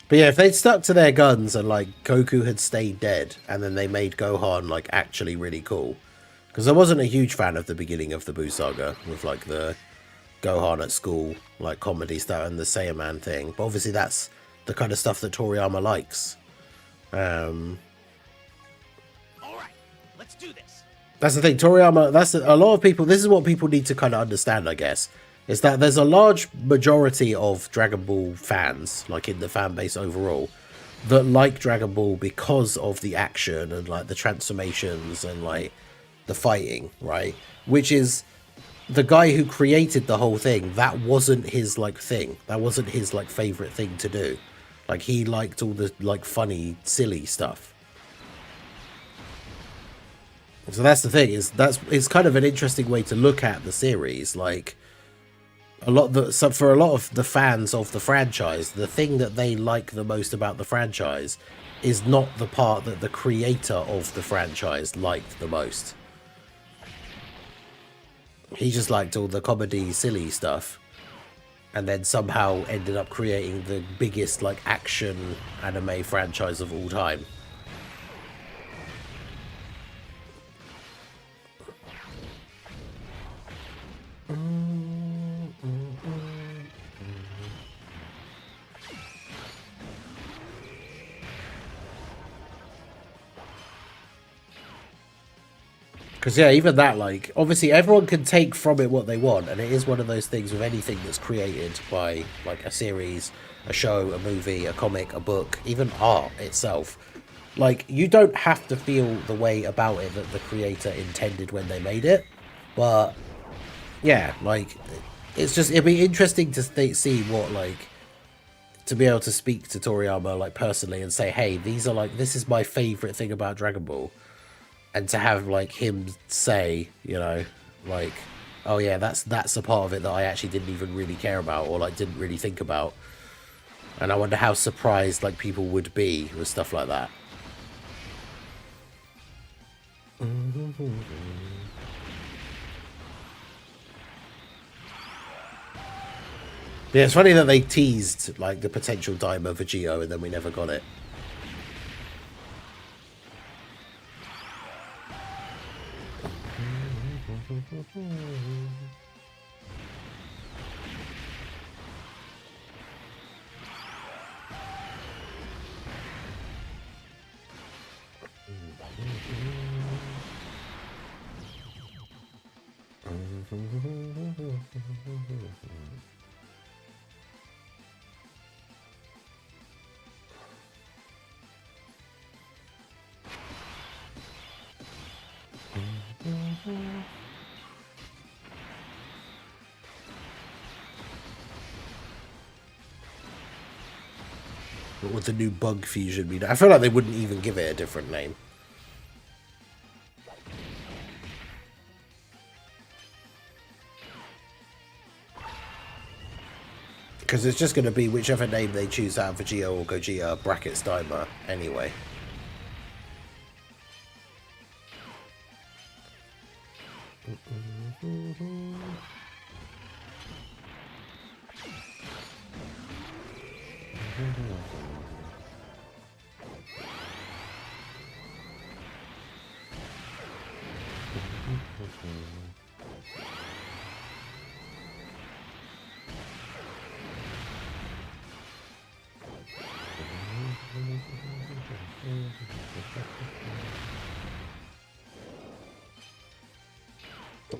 But yeah, if they'd stuck to their guns and like Goku had stayed dead and then they made Gohan like actually really cool, because I wasn't a huge fan of the beginning of the Buu Saga with like the Gohan at school like comedy stuff and the Saiyaman thing, but obviously that's the kind of stuff that Toriyama likes. All right, let's do this. That's the thing, Toriyama. That's a lot of people. This is what people need to kind of understand, I guess, is that there's a large majority of Dragon Ball fans, like in the fan base overall, that like Dragon Ball because of the action and like the transformations and like the fighting, right? Which is the guy who created the whole thing. That wasn't his like thing. That wasn't his like favorite thing to do. Like he liked all the like funny, silly stuff. So that's the thing, is it's kind of an interesting way to look at the series. Like for a lot of the fans of the franchise, the thing that they like the most about the franchise is not the part that the creator of the franchise liked the most. He just liked all the comedy, silly stuff, and then somehow ended up creating the biggest like action anime franchise of all time. Because, yeah, even that, like, obviously everyone can take from it what they want, and it is one of those things with anything that's created by, like, a series, a show, a movie, a comic, a book, even art itself. Like, you don't have to feel the way about it that the creator intended when they made it, but, yeah, like, it's just, it'd be interesting to see what, like, to be able to speak to Toriyama, like, personally and say, hey, these are, like, this is my favorite thing about Dragon Ball. And to have like him say, you know, like, oh yeah, that's a part of it that I actually didn't even really care about or like didn't really think about. And I wonder how surprised like people would be with stuff like that. Yeah, it's funny that they teased like the potential Daima Vegito and then we never got it. What would the new bug fusion mean? I feel like they wouldn't even give it a different name. Because it's just going to be whichever name they choose out of Vegeta or Gogeta brackets Daima anyway.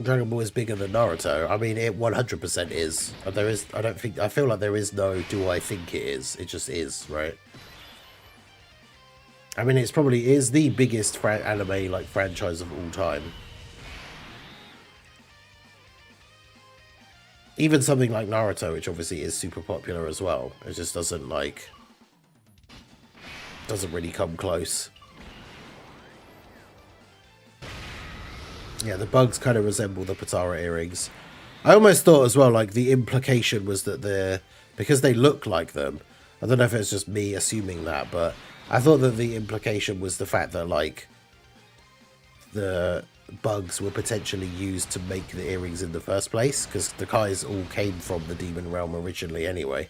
Dragon Ball is bigger than Naruto. I mean, it 100% is. There is. I feel like there is no. Do I think it is? It just is, right? I mean, it's probably is the biggest anime like franchise of all time. Even something like Naruto, which obviously is super popular as well, it just doesn't like. Doesn't really come close. Yeah, the bugs kind of resemble the Patara earrings. I almost thought as well, like, the implication was that they're... Because they look like them. I don't know if it's just me assuming that, but I thought that the implication was the fact that, like, the bugs were potentially used to make the earrings in the first place. Because the Kais all came from the Demon Realm originally anyway.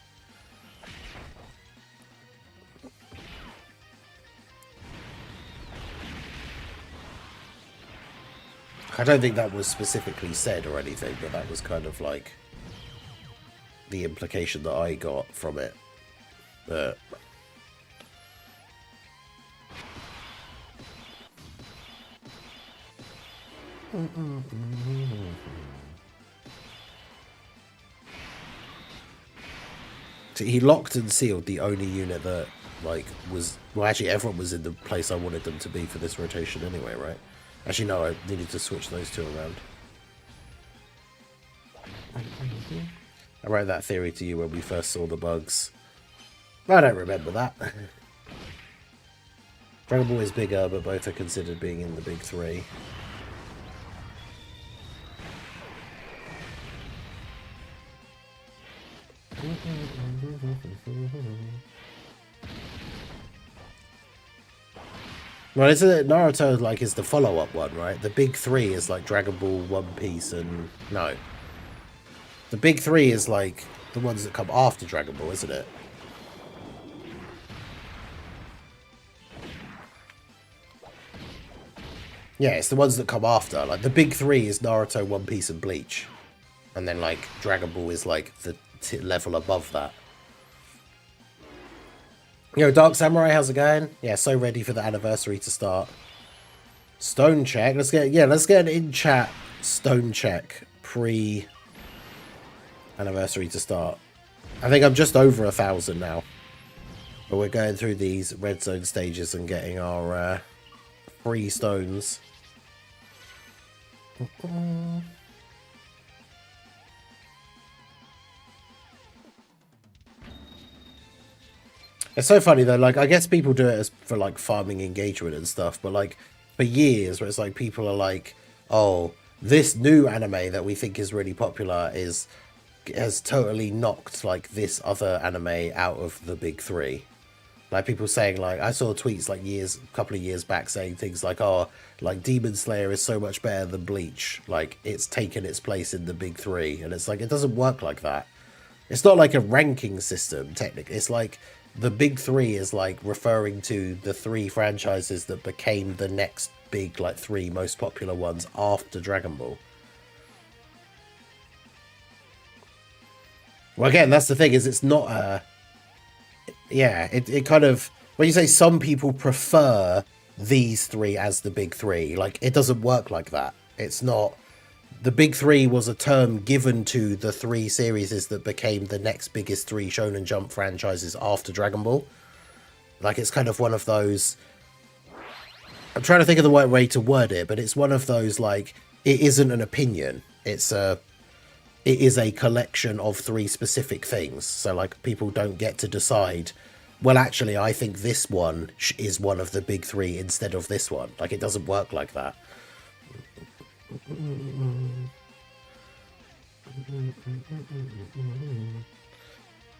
I don't think that was specifically said or anything, but that was kind of like the implication that I got from it. But So he locked and sealed the only unit that, like, was... Well, actually, everyone was in the place I wanted them to be for this rotation anyway, right? Actually, no, I needed to switch those two around. I wrote that theory to you when we first saw the bugs. I don't remember that. Dragon Ball is bigger, but both are considered being in the big three. Well, isn't it Naruto, like, is the follow-up one, right? The big three is, like, Dragon Ball, One Piece, and... No. The big three is, like, the ones that come after Dragon Ball, isn't it? Yeah, it's the ones that come after. Like, the big three is Naruto, One Piece, and Bleach. And then, like, Dragon Ball is, like, the level above that. Yo, Dark Samurai, how's it going? Yeah, so ready for the anniversary to start. Stone check. Let's get an in-chat stone check pre-anniversary to start. I think I'm just over 1,000 now. But we're going through these red zone stages and getting our free stones. It's so funny though, like, I guess people do it as for, like, farming engagement and stuff, but, like, for years, where it's like, people are like, oh, this new anime that we think is really popular has totally knocked, like, this other anime out of the big three. Like, people saying, like, I saw tweets, like, a couple of years back saying things like, oh, like, Demon Slayer is so much better than Bleach. Like, it's taken its place in the big three. And it's like, it doesn't work like that. It's not like a ranking system, technically. It's like, the big three is, like, referring to the three franchises that became the next big, like, three most popular ones after Dragon Ball. Well, again, that's the thing, is it's not a... Yeah, it kind of... When you say some people prefer these three as the big three, like, it doesn't work like that. It's not... The big three was a term given to the three series that became the next biggest three Shonen Jump franchises after Dragon Ball. Like, it's kind of one of those... I'm trying to think of the right way to word it, but it's one of those, like, it isn't an opinion. It is a collection of three specific things. So, like, people don't get to decide, well, actually, I think this one is one of the big three instead of this one. Like, it doesn't work like that.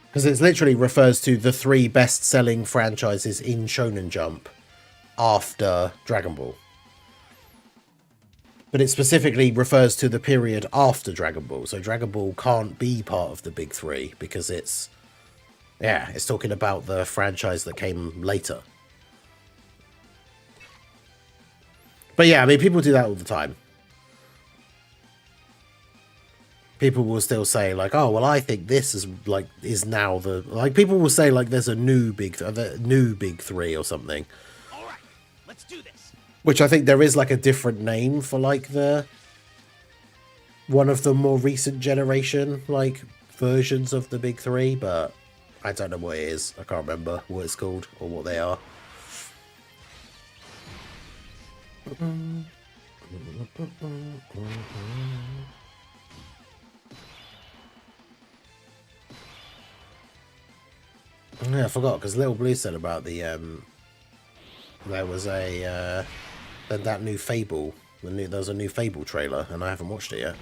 Because it literally refers to the three best-selling franchises in Shonen Jump after Dragon Ball. But it specifically refers to the period after Dragon Ball. So Dragon Ball can't be part of the big three because it's... Yeah, it's talking about the franchise that came later. But yeah, I mean, people do that all the time. People will still say, like, oh, well, I think this is now the... Like, people will say, like, there's a new big three or something. All right, let's do this. Which I think there is, like, a different name for, like, one of the more recent generation, like, versions of the big three, but I don't know what it is. I can't remember what it's called or what they are. Yeah, I forgot, because Little Blue said about the, there was that new Fable, there was a new Fable trailer, and I haven't watched it yet.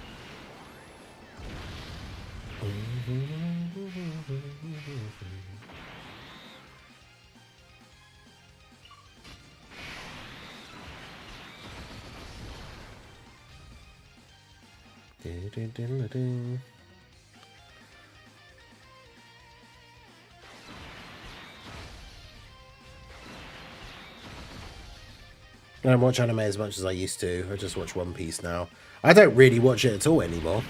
I don't watch anime as much as I used to. I just watch One Piece now. I don't really watch it at all anymore.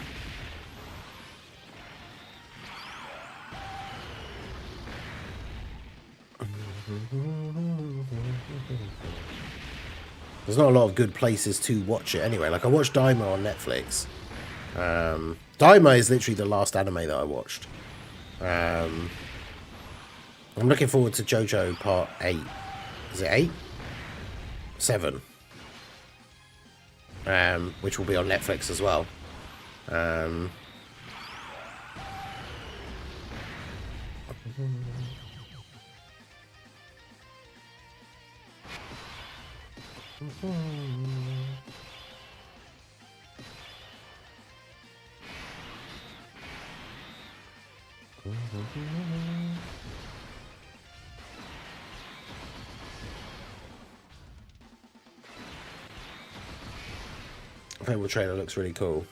There's not a lot of good places to watch it anyway. Like, I watched Daima on Netflix. Daima is literally the last anime that I watched. I'm looking forward to JoJo Part 8. Is it 8? 7. Which will be on Netflix as well. I think the trailer looks really cool.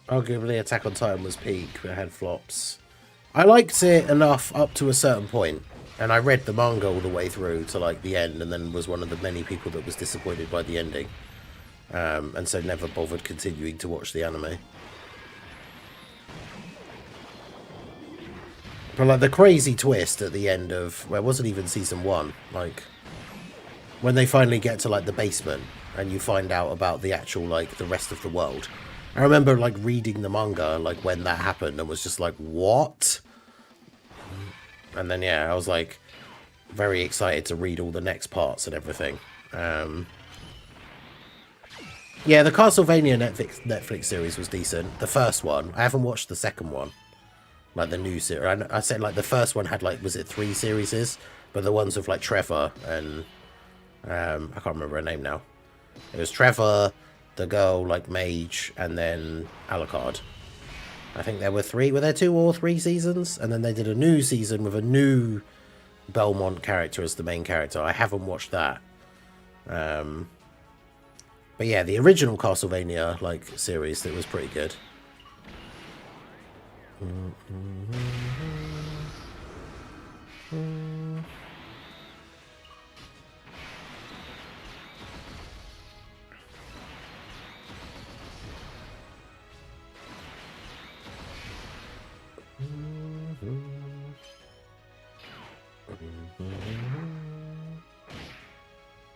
Arguably, Attack on Titan was peak, but it had flops. I liked it enough up to a certain point, and I read the manga all the way through to like the end, and then was one of the many people that was disappointed by the ending, and so never bothered continuing to watch the anime. But like the crazy twist at the end of, well, it wasn't even season 1, like when they finally get to like the basement and you find out about the actual like the rest of the world. I remember like reading the manga like when that happened and was just like, what? And then yeah, I was like very excited to read all the next parts and everything. Yeah, the Castlevania Netflix series was decent. The first one, I haven't watched the second one. Like the new series. I said like the first one had like, was it 3 series? But the ones with like Trevor and I can't remember her name now. It was Trevor, the girl like Mage, and then Alucard. I think there were 3. Were there 2 or 3 seasons? And then they did a new season with a new Belmont character as the main character. I haven't watched that. But yeah, the original Castlevania like series, it was pretty good.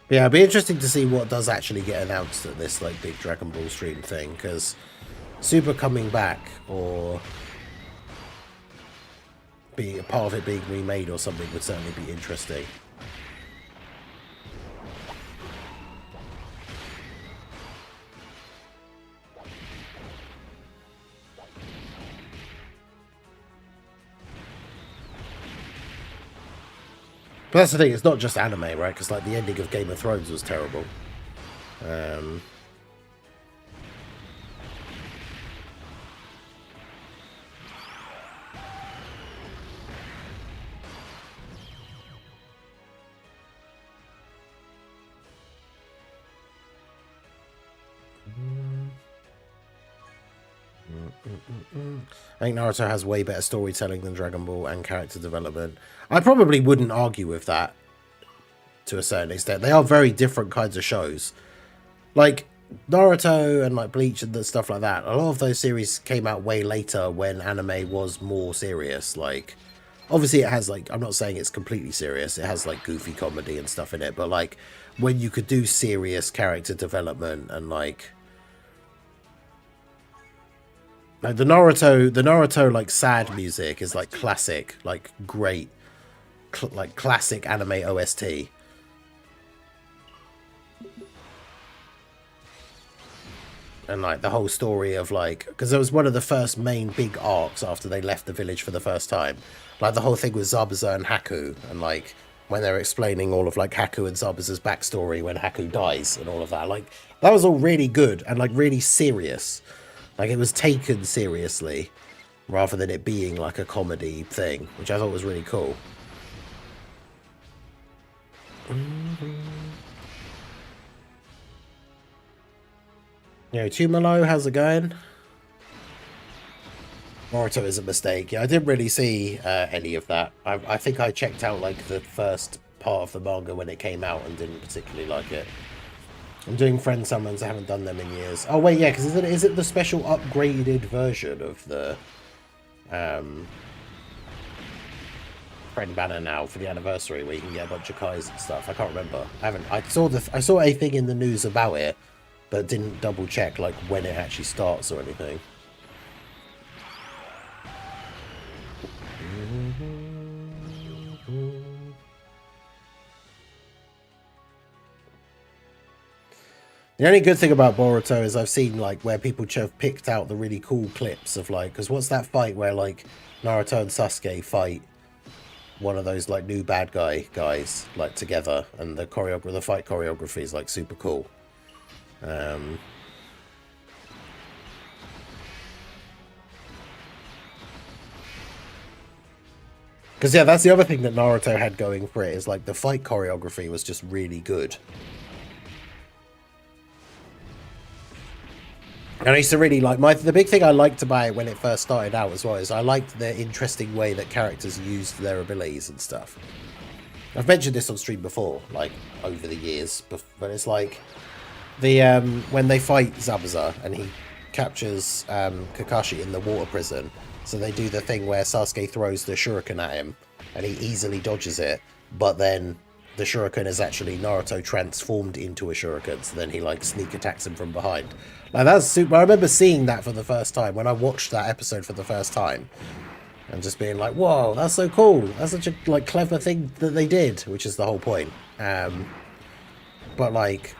Yeah, it'd be interesting to see what does actually get announced at this like big Dragon Ball stream thing, because Super coming back or being a part of it being remade or something would certainly be interesting. But that's the thing, it's not just anime, right? Because like the ending of Game of Thrones was terrible. I think Naruto has way better storytelling than Dragon Ball and character development. I probably wouldn't argue with that to a certain extent. They are very different kinds of shows. Like Naruto and like Bleach and stuff like that, a lot of those series came out way later when anime was more serious. Like obviously it has like, I'm not saying it's completely serious, it has like goofy comedy and stuff in it, but like when you could do serious character development and like the Naruto like sad music is like classic, like great, like classic anime OST. And like the whole story of like, because it was one of the first main big arcs after they left the village for the first time. Like the whole thing with Zabuza and Haku, and like when they're explaining all of like Haku and Zabuza's backstory when Haku dies and all of that. Like that was all really good and like really serious. Like it was taken seriously rather than it being like a comedy thing, which I thought was really cool. Yo, Tumalo, how's it going? Naruto is a mistake. Yeah, I didn't really see any of that. I think I checked out like the first part of the manga when it came out and didn't particularly like it. I'm doing friend summons. I haven't done them in years. Oh wait, yeah, because is it the special upgraded version of the friend banner now for the anniversary where you can get a bunch of Kais and stuff? I can't remember. I saw a thing in the news about it, but didn't double check like when it actually starts or anything. The only good thing about Boruto is I've seen like where people have picked out the really cool clips of like, because what's that fight where like Naruto and Sasuke fight one of those like new bad guys like together, and the fight choreography is like super cool. Because yeah, that's the other thing that Naruto had going for it, is like the fight choreography was just really good. And I used to really like the big thing I liked about it when it first started out as well is I liked the interesting way that characters used their abilities and stuff. I've mentioned this on stream before, like over the years, but it's like the when they fight Zabuza and he captures Kakashi in the water prison, so they do the thing where Sasuke throws the shuriken at him and he easily dodges it, but then the shuriken is actually Naruto transformed into a shuriken, so then he like sneak attacks him from behind. Like that's super. I remember seeing that for the first time when I watched that episode for the first time, and just being like, "Whoa, that's so cool! That's such a like clever thing that they did," which is the whole point. But like,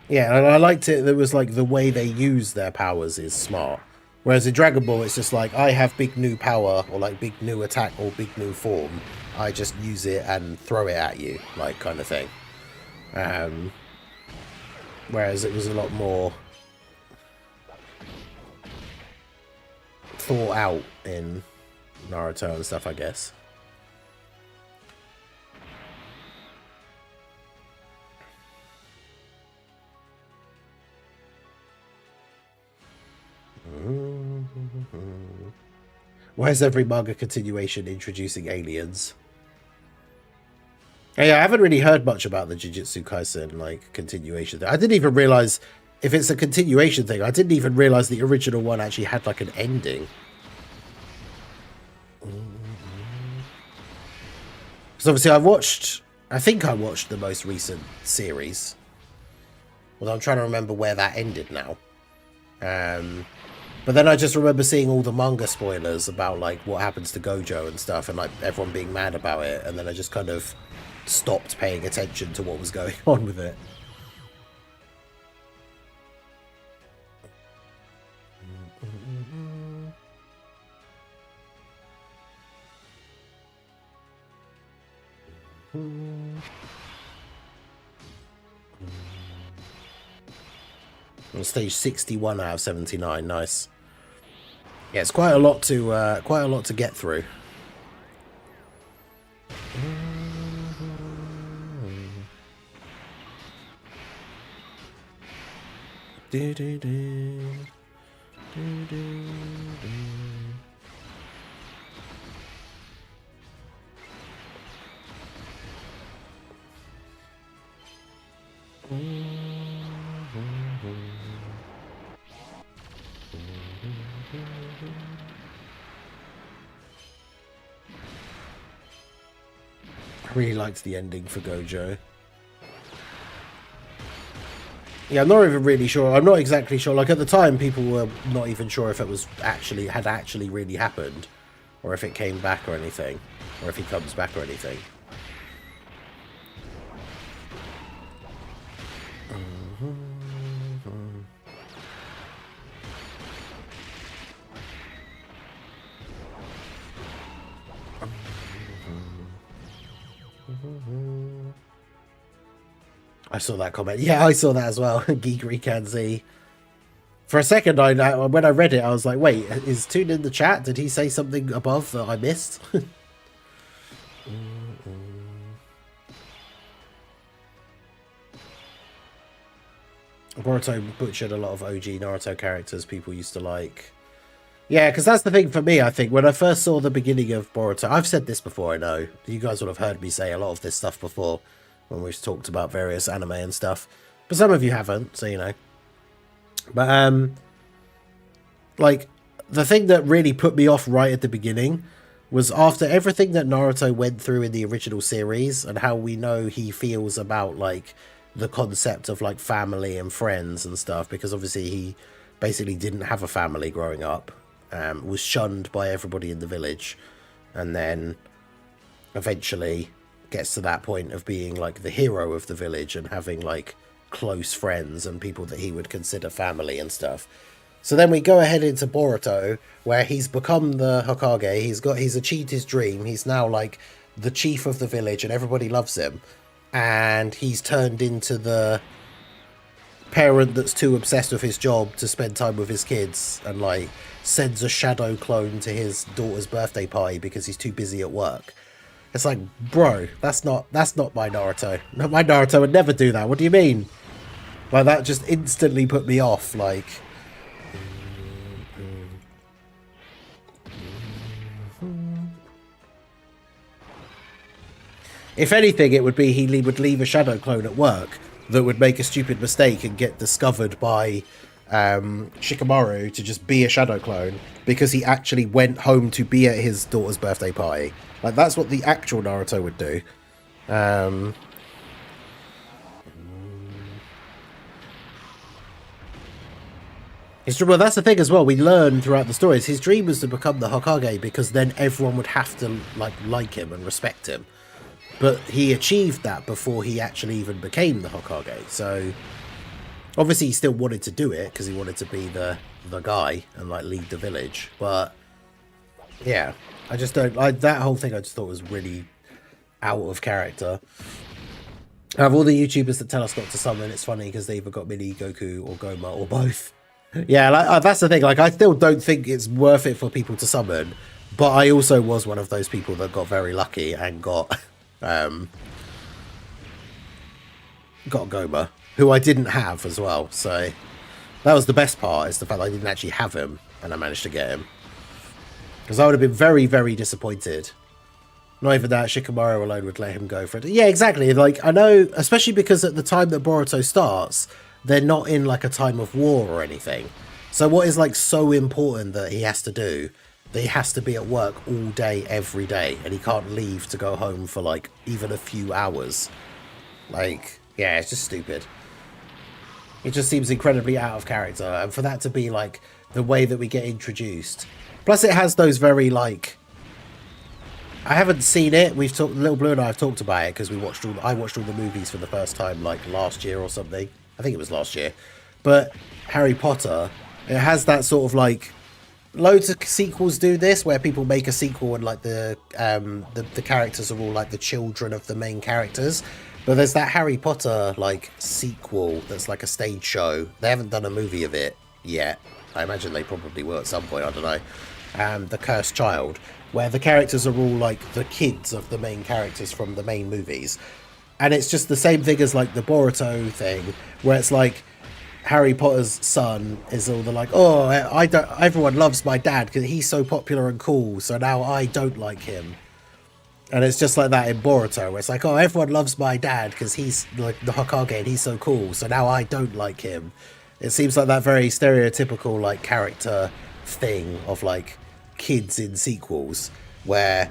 yeah, and I liked it. There was like the way they use their powers is smart. Whereas in Dragon Ball, it's just like I have big new power or like big new attack or big new form. I just use it and throw it at you, like kind of thing. Whereas it was a lot more thought out in Naruto and stuff, I guess. Why is every manga continuation introducing aliens? Yeah, I haven't really heard much about the Jujutsu Kaisen like continuation thing. I didn't even realize if it's a continuation thing. I didn't even realize the original one actually had like an ending. Because obviously I think I watched the most recent series. Well, I'm trying to remember where that ended now. But then I just remember seeing all the manga spoilers about like what happens to Gojo and stuff, and like everyone being mad about it, and then I just kind of stopped paying attention to what was going on with it. On stage 61 out of 79, nice. Yeah, it's quite a lot to get through. Do, do, do. Do, do, do. I really liked the ending for Gojo. Yeah, I'm not even really sure. I'm not exactly sure. Like at the time, people were not even sure if it was had actually really happened, or if it came back or anything, or if he comes back or anything. I saw that comment. Yeah, I saw that as well. Geekery can see. For a second, when I read it, I was like, wait, is Toon in the chat? Did he say something above that I missed? Boruto butchered a lot of OG Naruto characters people used to like. Yeah, because that's the thing for me, I think. When I first saw the beginning of Boruto, I've said this before, I know. You guys would have heard me say a lot of this stuff before. when we've talked about various anime and stuff. But some of you haven't, so you know. But like, the thing that really put me off right at the beginning was after everything that Naruto went through in the original series and how we know he feels about like the concept of like family and friends and stuff, because obviously he basically didn't have a family growing up, was shunned by everybody in the village, and then eventually gets to that point of being like the hero of the village and having like close friends and people that he would consider family and stuff. So then we go ahead into Boruto, where he's become the Hokage. He's achieved his dream. He's now like the chief of the village and everybody loves him. And he's turned into the parent that's too obsessed with his job to spend time with his kids, and like sends a shadow clone to his daughter's birthday party because he's too busy at work. It's like, bro, that's not my Naruto. No, my Naruto would never do that. What do you mean? Like, that just instantly put me off. Like, if anything, it would be he would leave a shadow clone at work that would make a stupid mistake and get discovered by Shikamaru to just be a shadow clone because he actually went home to be at his daughter's birthday party. Like, that's what the actual Naruto would do. Well, that's the thing as well. We learn throughout the stories his dream was to become the Hokage because then everyone would have to like him and respect him. But he achieved that before he actually even became the Hokage. So obviously he still wanted to do it because he wanted to be the guy and like lead the village. But yeah, I just don't like that whole thing. I just thought was really out of character. I have all the YouTubers that tell us not to summon. It's funny because they either got Mini, Goku, or Goma, or both. Yeah, like, that's the thing. Like, I still don't think it's worth it for people to summon. But I also was one of those people that got very lucky and got Goma, who I didn't have as well. So that was the best part, is the fact that I didn't actually have him and I managed to get him. Because I would have been very, very disappointed. Not even that, Shikamaru alone would let him go for it. Yeah, exactly. Like, I know, especially because at the time that Boruto starts, they're not in like a time of war or anything. So what is like so important that he has to do? That he has to be at work all day, every day, and he can't leave to go home for like even a few hours. Like, yeah, it's just stupid. It just seems incredibly out of character, and for that to be like the way that we get introduced. Plus, it has those very like. I haven't seen it. We've talked. Little Blue and I have talked about it because I watched all the movies for the first time like last year or something. I think it was last year. But Harry Potter, it has that sort of like. Loads of sequels do this, where people make a sequel and like the characters are all like the children of the main characters. But there's that Harry Potter like sequel that's like a stage show. They haven't done a movie of it yet. I imagine they probably will at some point. I don't know. The Cursed Child, where the characters are all like the kids of the main characters from the main movies, and it's just the same thing as like the Boruto thing, where it's like. Harry Potter's son is all the like, oh, I don't. Everyone loves my dad because he's so popular and cool. So now I don't like him, and it's just like that in Boruto, where it's like, oh, everyone loves my dad because he's like the Hokage and he's so cool. So now I don't like him. It seems like that very stereotypical like character thing of like kids in sequels where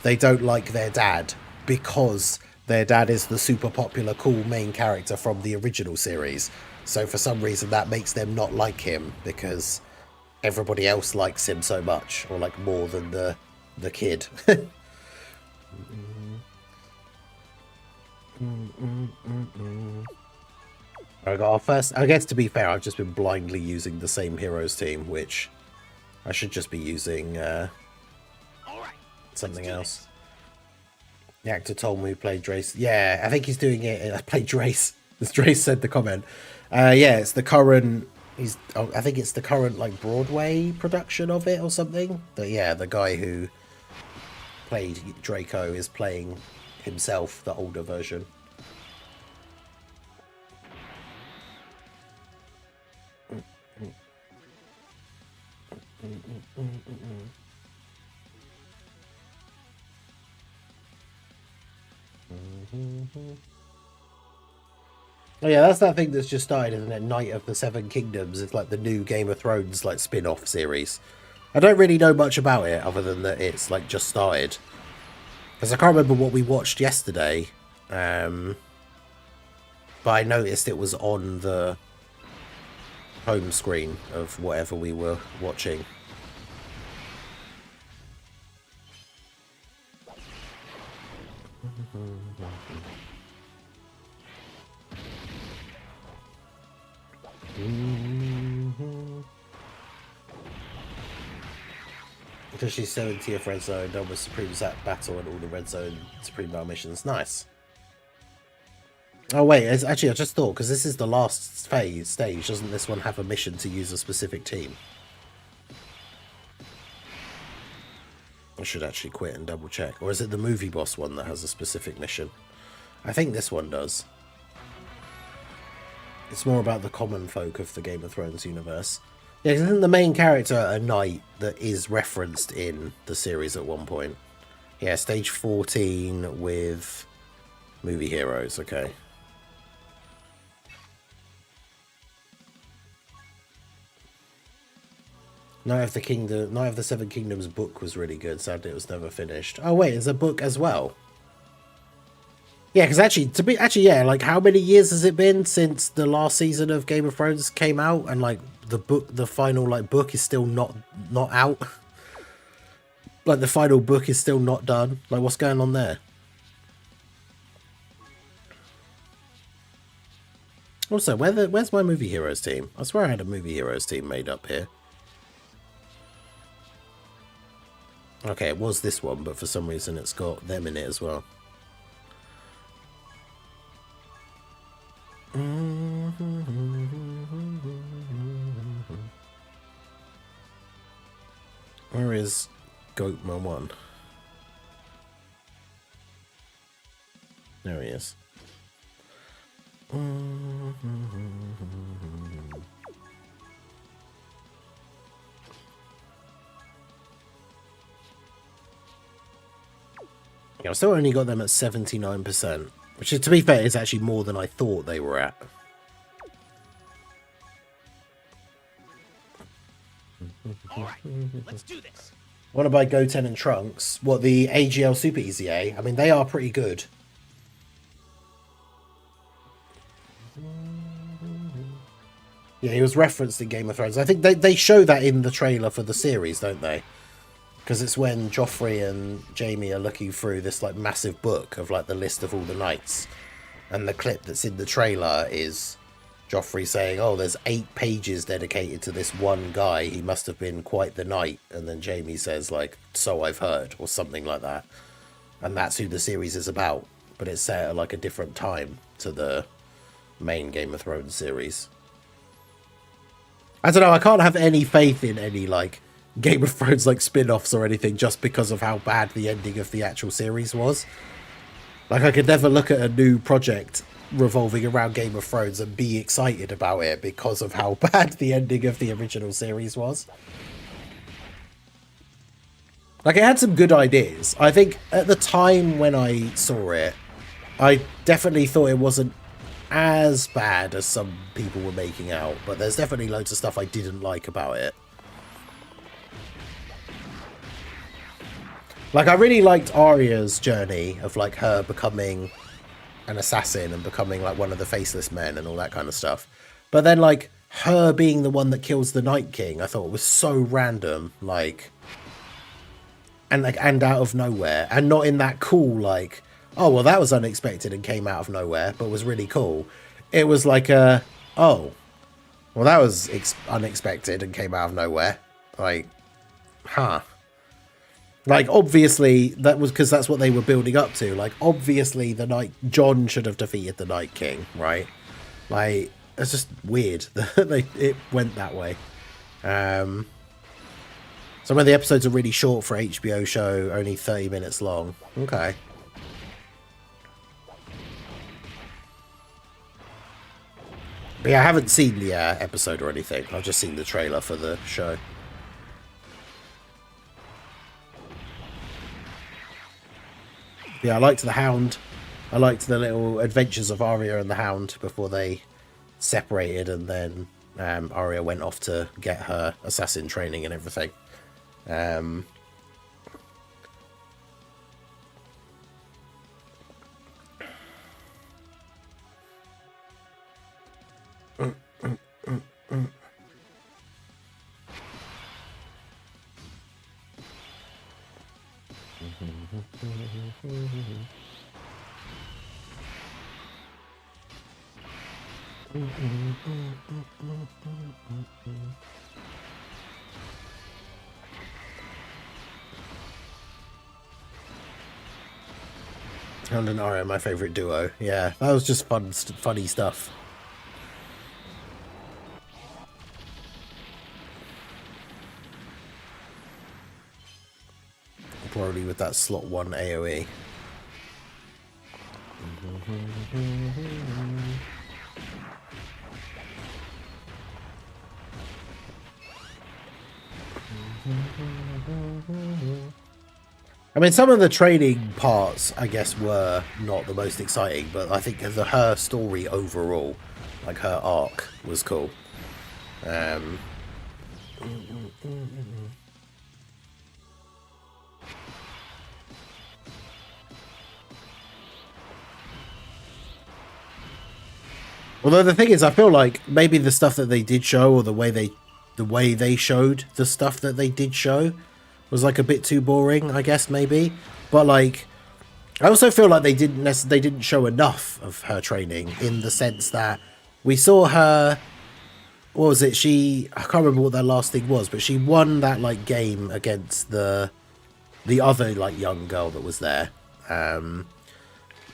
they don't like their dad because their dad is the super popular, cool main character from the original series. So for some reason that makes them not like him because everybody else likes him so much, or like more than the kid. I got first. I guess to be fair, I've just been blindly using the same heroes team, which I should just be using something else. The actor told me he played Drace. Yeah, I think he's doing it. I played Drace. As Drace said the comment. Yeah, it's the current. I think it's the current like Broadway production of it or something. But yeah, the guy who played Draco is playing himself, the older version. Oh yeah, that's that thing that's just started, isn't it? Night of the Seven Kingdoms. It's like the new Game of Thrones like spin-off series. I don't really know much about it other than that it's like just started. Because I can't remember what we watched yesterday. But I noticed it was on the home screen of whatever we were watching. Because she's 70th Red Zone, done with Supreme Zap Battle and all the Red Zone Supreme Battle missions. Nice. Oh wait, actually I just thought, because this is the last stage, doesn't this one have a mission to use a specific team? I should actually quit and double check. Or is it the movie boss one that has a specific mission? I think this one does. It's more about the common folk of the Game of Thrones universe. Yeah, because isn't the main character a knight that is referenced in the series at one point? Yeah, stage 14 with movie heroes, okay. Night of the Seven Kingdoms book was really good. Sadly, it was never finished. Oh wait, there's a book as well. Yeah, because yeah, like how many years has it been since the last season of Game of Thrones came out, and like the final like book is still not out. Like the final book is still not done. Like what's going on there? Also, where's my movie heroes team? I swear I had a movie heroes team made up here. Okay, it was this one, but for some reason it's got them in it as well. Where is Goatman 1? There he is. Yeah, I've still only got them at 79%, which is, to be fair, is actually more than I thought they were at. Alright, let's do this. Want to buy Goten and Trunks? What, the AGL Super Easy A? I mean, they are pretty good. Yeah, he was referenced in Game of Thrones. I think they show that in the trailer for the series, don't they? Because it's when Joffrey and Jaime are looking through this like massive book of like the list of all the knights. And the clip that's in the trailer is Joffrey saying, oh, there's 8 pages dedicated to this one guy. He must have been quite the knight. And then Jaime says, like, so I've heard, or something like that. And that's who the series is about. But it's set at, like, a different time to the main Game of Thrones series. I don't know, I can't have any faith in any, like, Game of Thrones, like, spin-offs or anything just because of how bad the ending of the actual series was. Like, I could never look at a new project revolving around Game of Thrones and be excited about it because of how bad the ending of the original series was. Like, it had some good ideas. I think at the time when I saw it, I definitely thought it wasn't as bad as some people were making out, but there's definitely loads of stuff I didn't like about it. Like, I really liked Arya's journey of, like, her becoming an assassin and becoming, like, one of the Faceless Men and all that kind of stuff. But then, like, her being the one that kills the Night King, I thought was so random, like, and out of nowhere. And not in that cool, like, oh, well, that was unexpected and came out of nowhere, but was really cool. It was like oh, well, that was unexpected and came out of nowhere. Like, huh. Like, obviously, that was because that's what they were building up to. Like, obviously, Jon should have defeated the Night King, right? Like, it's just weird that it went that way. Some of the episodes are really short for HBO show, only 30 minutes long. Okay. But yeah, I haven't seen the episode or anything. I've just seen the trailer for the show. Yeah, I liked the Hound. I liked the little adventures of Arya and the Hound before they separated, and then Arya went off to get her assassin training and everything. Hound and Arya, my favourite duo. Yeah, that was just funny stuff. Probably with that slot 1 AoE. I mean, some of the training parts, I guess, were not the most exciting, but I think her story overall, like her arc, was cool. Although the thing is, I feel like maybe the stuff that they did show, or the way they showed the stuff that they did show, was like a bit too boring, I guess, maybe. But like, I also feel like they didn't show enough of her training, in the sense that we saw her. What was it? I can't remember what that last thing was, but she won that like game against the other like young girl that was there.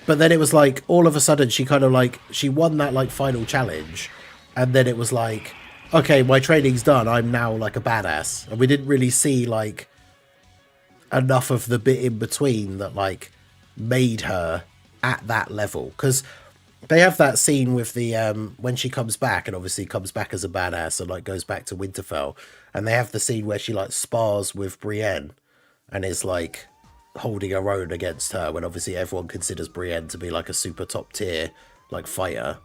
But then it was like, all of a sudden, she kind of like, she won that like final challenge, and then it was like, okay, my training's done, I'm now like a badass. And we didn't really see like enough of the bit in between that like made her at that level. Because they have that scene with the when she comes back, and obviously comes back as a badass and like goes back to Winterfell, and they have the scene where she like spars with Brienne and is like holding her own against her, when obviously everyone considers Brienne to be like a super top tier like fighter.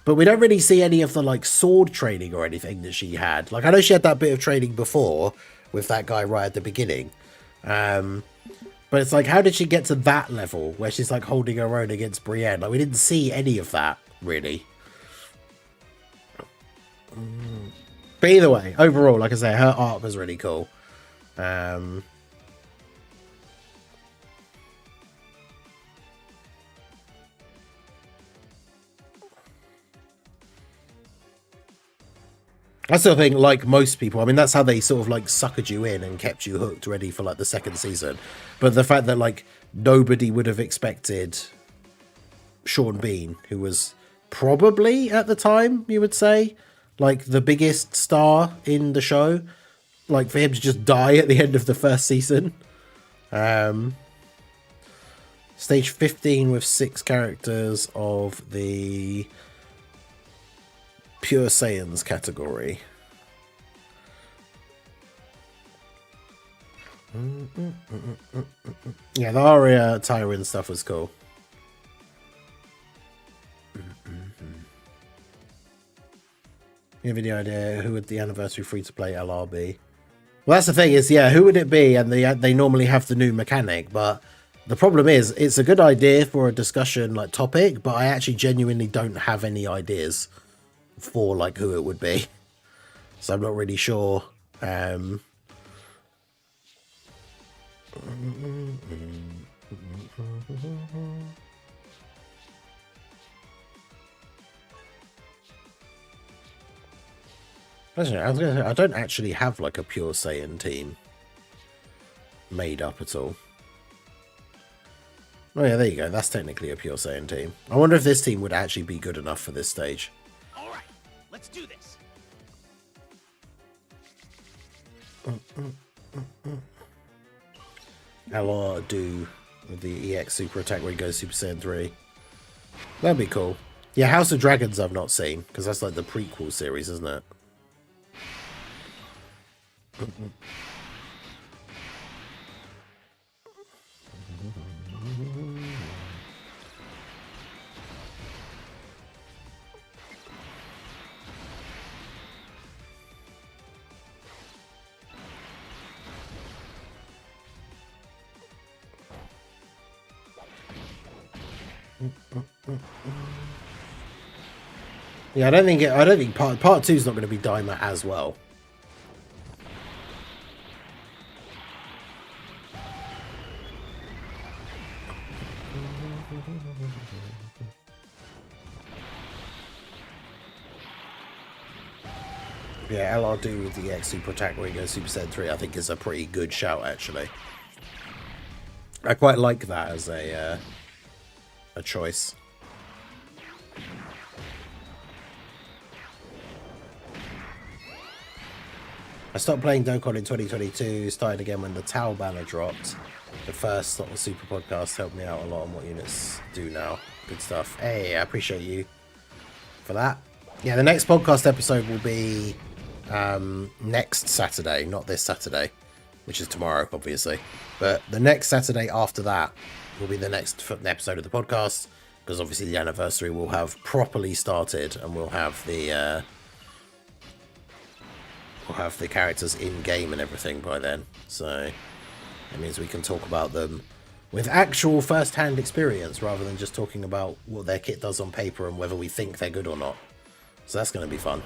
But we don't really see any of the like sword training or anything that she had. Like, I know she had that bit of training before with that guy right at the beginning, but it's like, how did she get to that level where she's like holding her own against Brienne? Like, we didn't see any of that really. But either way, overall, like I say, her arc was really cool. I still think, like most people, I mean, that's how they sort of like suckered you in and kept you hooked, ready for like the second season. But the fact that like nobody would have expected Sean Bean, who was probably at the time, you would say, like the biggest star in the show, like for him to just die at the end of the first season. Stage 15 with 6 characters of the Pure Saiyans category. Yeah, the Arya Tywin stuff was cool. You have any idea who would the anniversary free-to-play LR be? Well, that's the thing is, yeah, who would it be? And they normally have the new mechanic, but the problem is, it's a good idea for a discussion like topic, but I actually genuinely don't have any ideas for like who it would be, so I'm not really sure. I don't actually have like a Pure Saiyan team made up at all. Oh yeah, there you go. That's technically a Pure Saiyan team. I wonder if this team would actually be good enough for this stage. All right, let's do this. LR do with the EX super attack where he goes Super Saiyan 3. That'd be cool. Yeah, House of Dragons I've not seen, because that's like the prequel series, isn't it? Yeah, I don't think part 2 is not going to be Dimer as well. Yeah, LR2 with the X Super Attack where he goes Super Saiyan 3 I think is a pretty good shout, actually. I quite like that as a choice. I stopped playing Dokkan in 2022, started again when the Tau banner dropped. The first sort of super podcast helped me out a lot on what units do now. Good stuff. Hey, I appreciate you for that. Yeah, the next podcast episode will be next Saturday, not this Saturday, which is tomorrow, obviously. But the next Saturday after that will be the next episode of the podcast, because obviously the anniversary will have properly started, and we'll have the characters in game and everything by then. So it means we can talk about them with actual first-hand experience rather than just talking about what their kit does on paper and whether we think they're good or not. So that's going to be fun.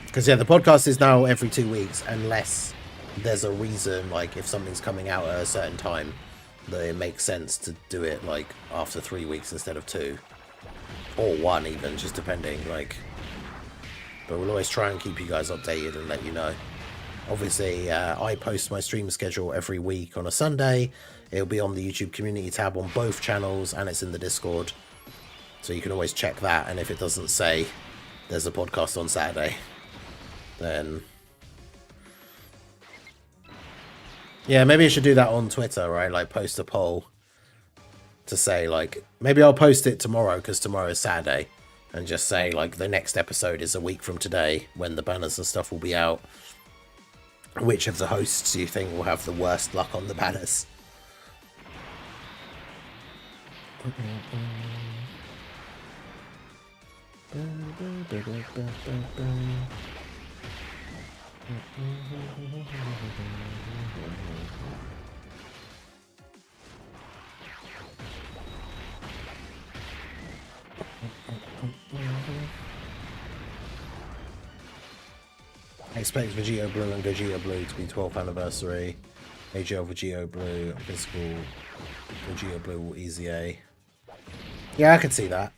Because, yeah, the podcast is now every 2 weeks, unless there's a reason, like, if something's coming out at a certain time, that it makes sense to do it, like, after 3 weeks instead of 2. Or 1, even, just depending, like. But we'll always try and keep you guys updated and let you know. Obviously, I post my stream schedule every week on a Sunday. It'll be on the YouTube community tab on both channels, and it's in the Discord. So you can always check that, and if it doesn't say there's a podcast on Saturday, then yeah, maybe I should do that on Twitter, right? Like, post a poll to say, like, maybe I'll post it tomorrow because tomorrow is Saturday, and just say, like, the next episode is a week from today when the banners and stuff will be out. Which of the hosts you think will have the worst luck on the banners? I expect Vegeta Blue and Gogeta Blue to be 12th anniversary. AGL Vegeta Blue, physical Vegeta Blue Easy A. Yeah, I could see that.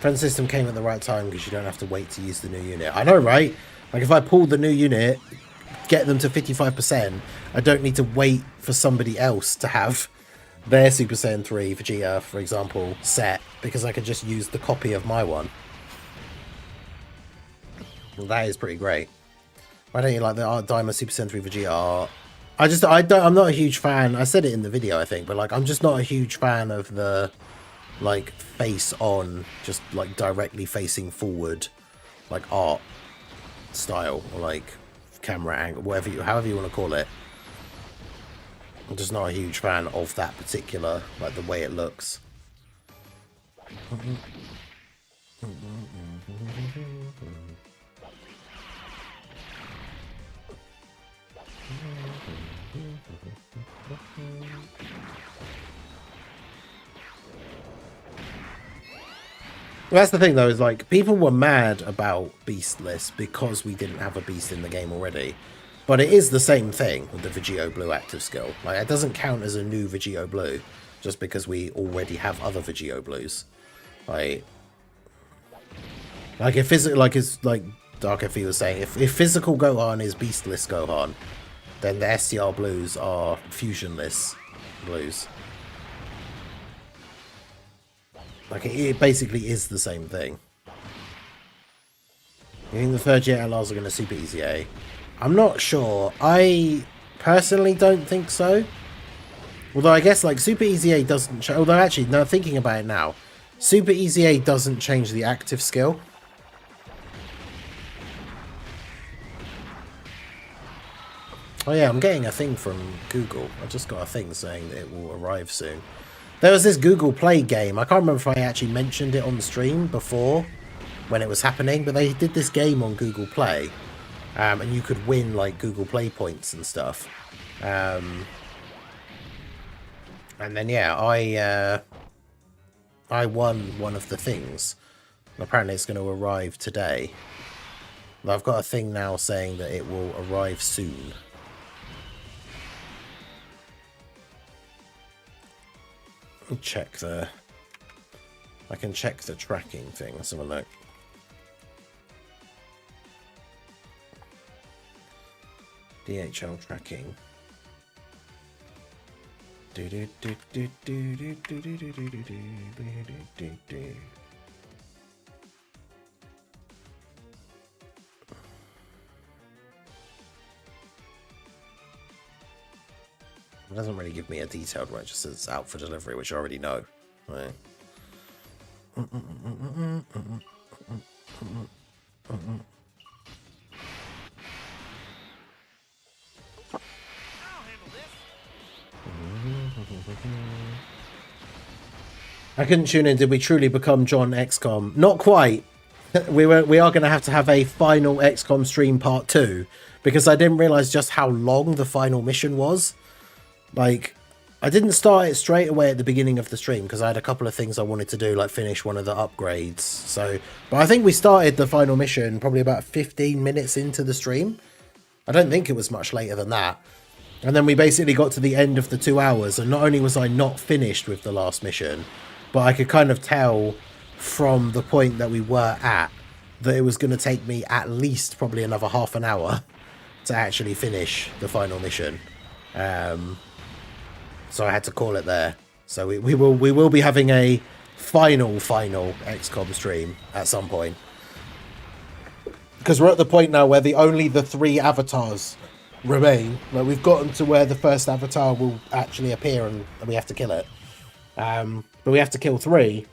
Friend system came at the right time because you don't have to wait to use the new unit. I know, right? Like, if I pull the new unit, get them to 55%, I don't need to wait for somebody else to have their Super Saiyan 3 Vegeta, for example, set, because I could just use the copy of my one. Well, that is pretty great. Why don't you like the Daima Super Saiyan 3 Vegeta art? I'm not a huge fan. I said it in the video, I think, but like, I'm just not a huge fan of the, like, face on, just like directly facing forward, like, art style, or like camera angle, however you want to call it. I'm just not a huge fan of that particular, like, the way it looks. Well, that's the thing, though, is like, people were mad about Beastless because we didn't have a Beast in the game already. But it is the same thing with the Vegeta Blue active skill. Like, it doesn't count as a new Vegeta Blue just because we already have other Vegeta Blues. Like if physical, like, it's like Dark FE was saying, if physical Gohan is Beastless Gohan, then the STR Blues are Fusionless Blues. Like, it basically is the same thing. You think the third Gen LRs are going to Super Easy A? I'm not sure. I personally don't think so. Although I guess, like, Super Easy A doesn't... Although, actually, no, thinking about it now, Super Easy A doesn't change the active skill. Oh yeah, I'm getting a thing from Google. I just got a thing saying that it will arrive soon. There was this Google Play game. I can't remember if I actually mentioned it on the stream before when it was happening, but they did this game on Google Play, and you could win, like, Google Play points and stuff. And then yeah, I won one of the things. Apparently it's going to arrive today. I've got a thing now saying that it will arrive soon. Let me check the... I can check the tracking thing. Let's have a look. DHL tracking. It doesn't really give me a detailed one, it just says it's out for delivery, which I already know. Right. I couldn't tune in. Did we truly become John XCOM? Not quite. We are going to have a final XCOM stream part 2 because I didn't realize just how long the final mission was. Like, I didn't start it straight away at the beginning of the stream because I had a couple of things I wanted to do, like finish one of the upgrades. So, but I think we started the final mission probably about 15 minutes into the stream. I don't think it was much later than that. And then we basically got to the end of the 2 hours, and not only was I not finished with the last mission, but I could kind of tell from the point that we were at that it was going to take me at least probably another half an hour to actually finish the final mission. So I had to call it there. So we will be having a final XCOM stream at some point. Because we're at the point now where only the 3 avatars remain. Like, we've gotten to where the first avatar will actually appear and we have to kill it. But we have to kill 3.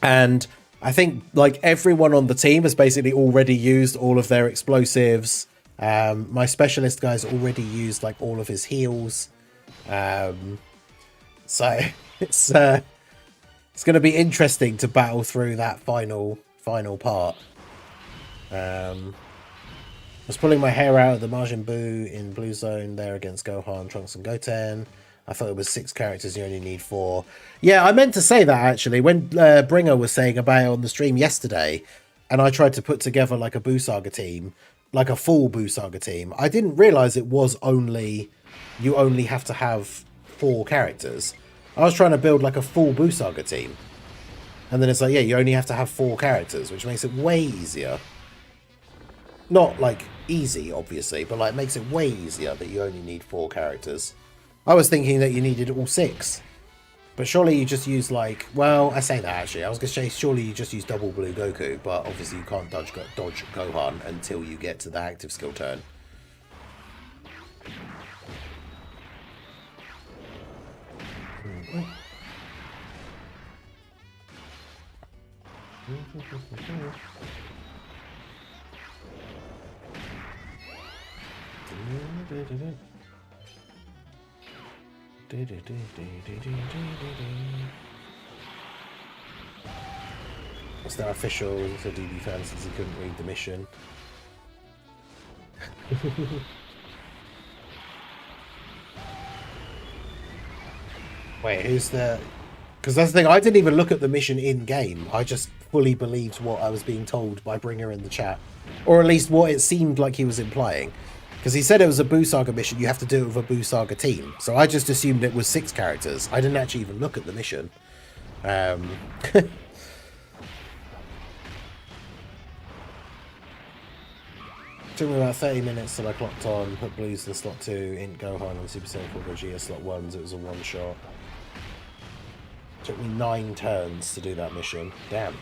And I think like everyone on the team has basically already used all of their explosives. My specialist guy's already used like all of his heals. So it's going to be interesting to battle through that final part. I was pulling my hair out of the Majin Buu in Blue Zone there against Gohan, Trunks, and Goten. I thought it was 6 characters, you only need 4. Yeah, I meant to say that actually when Bringer was saying about it on the stream yesterday, and I tried to put together like a Buu Saga team, like a full Buu Saga team. I didn't realize it was you only have to have 4 characters. I was trying to build like a full Buu Saga team, and then it's like, yeah, you only have to have 4 characters, which makes it way easier. Not like easy, obviously, but like makes it way easier that you only need 4 characters. I was thinking that you needed all 6. But surely you just use like... Well, I say that actually. I was going to say surely you just use double blue Goku. But obviously you can't dodge Gohan until you get to the active skill turn. It's now official for DB fans since he couldn't read the mission. Wait, who's the... Because that's the thing, I didn't even look at the mission in-game. I just fully believed what I was being told by Bringer in the chat. Or at least what it seemed like he was implying. Because he said it was a Buu Saga mission, you have to do it with a Buu Saga team. So I just assumed it was 6 characters. I didn't actually even look at the mission. Took me about 30 minutes till I clocked on, put blues in slot 2, int Gohan and Super Saiyan 4 Gogeta slot 1s, it was a one-shot. Took me 9 turns to do that mission. Damn.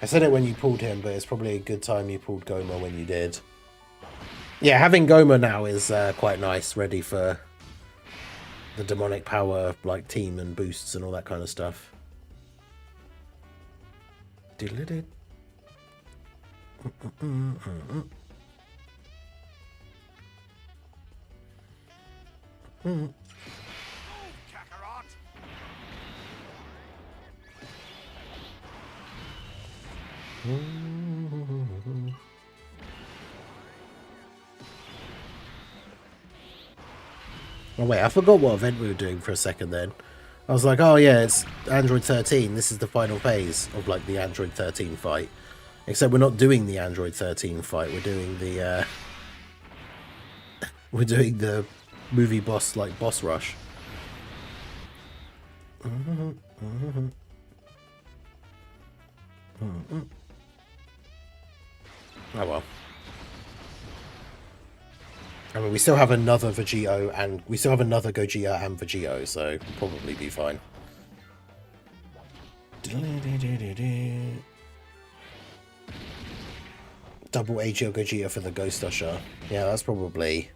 I said it when you pulled him, but it's probably a good time you pulled Goma when you did. Yeah, having Goma now is quite nice, ready for the demonic power like team and boosts and all that kind of stuff. Diddle-did. Oh wait, I forgot what event we were doing for a second then. I was like, oh yeah, it's Android 13. This is the final phase of like the Android 13 fight. Except we're not doing the Android 13 fight. We're doing the we're doing the movie boss like boss rush. Oh well. I mean, we still have another Vegito, and we still have another Gogeta and Vegito, so we'll probably be fine. Double AGL Gogeta for the Ghost Usher. Yeah, that's probably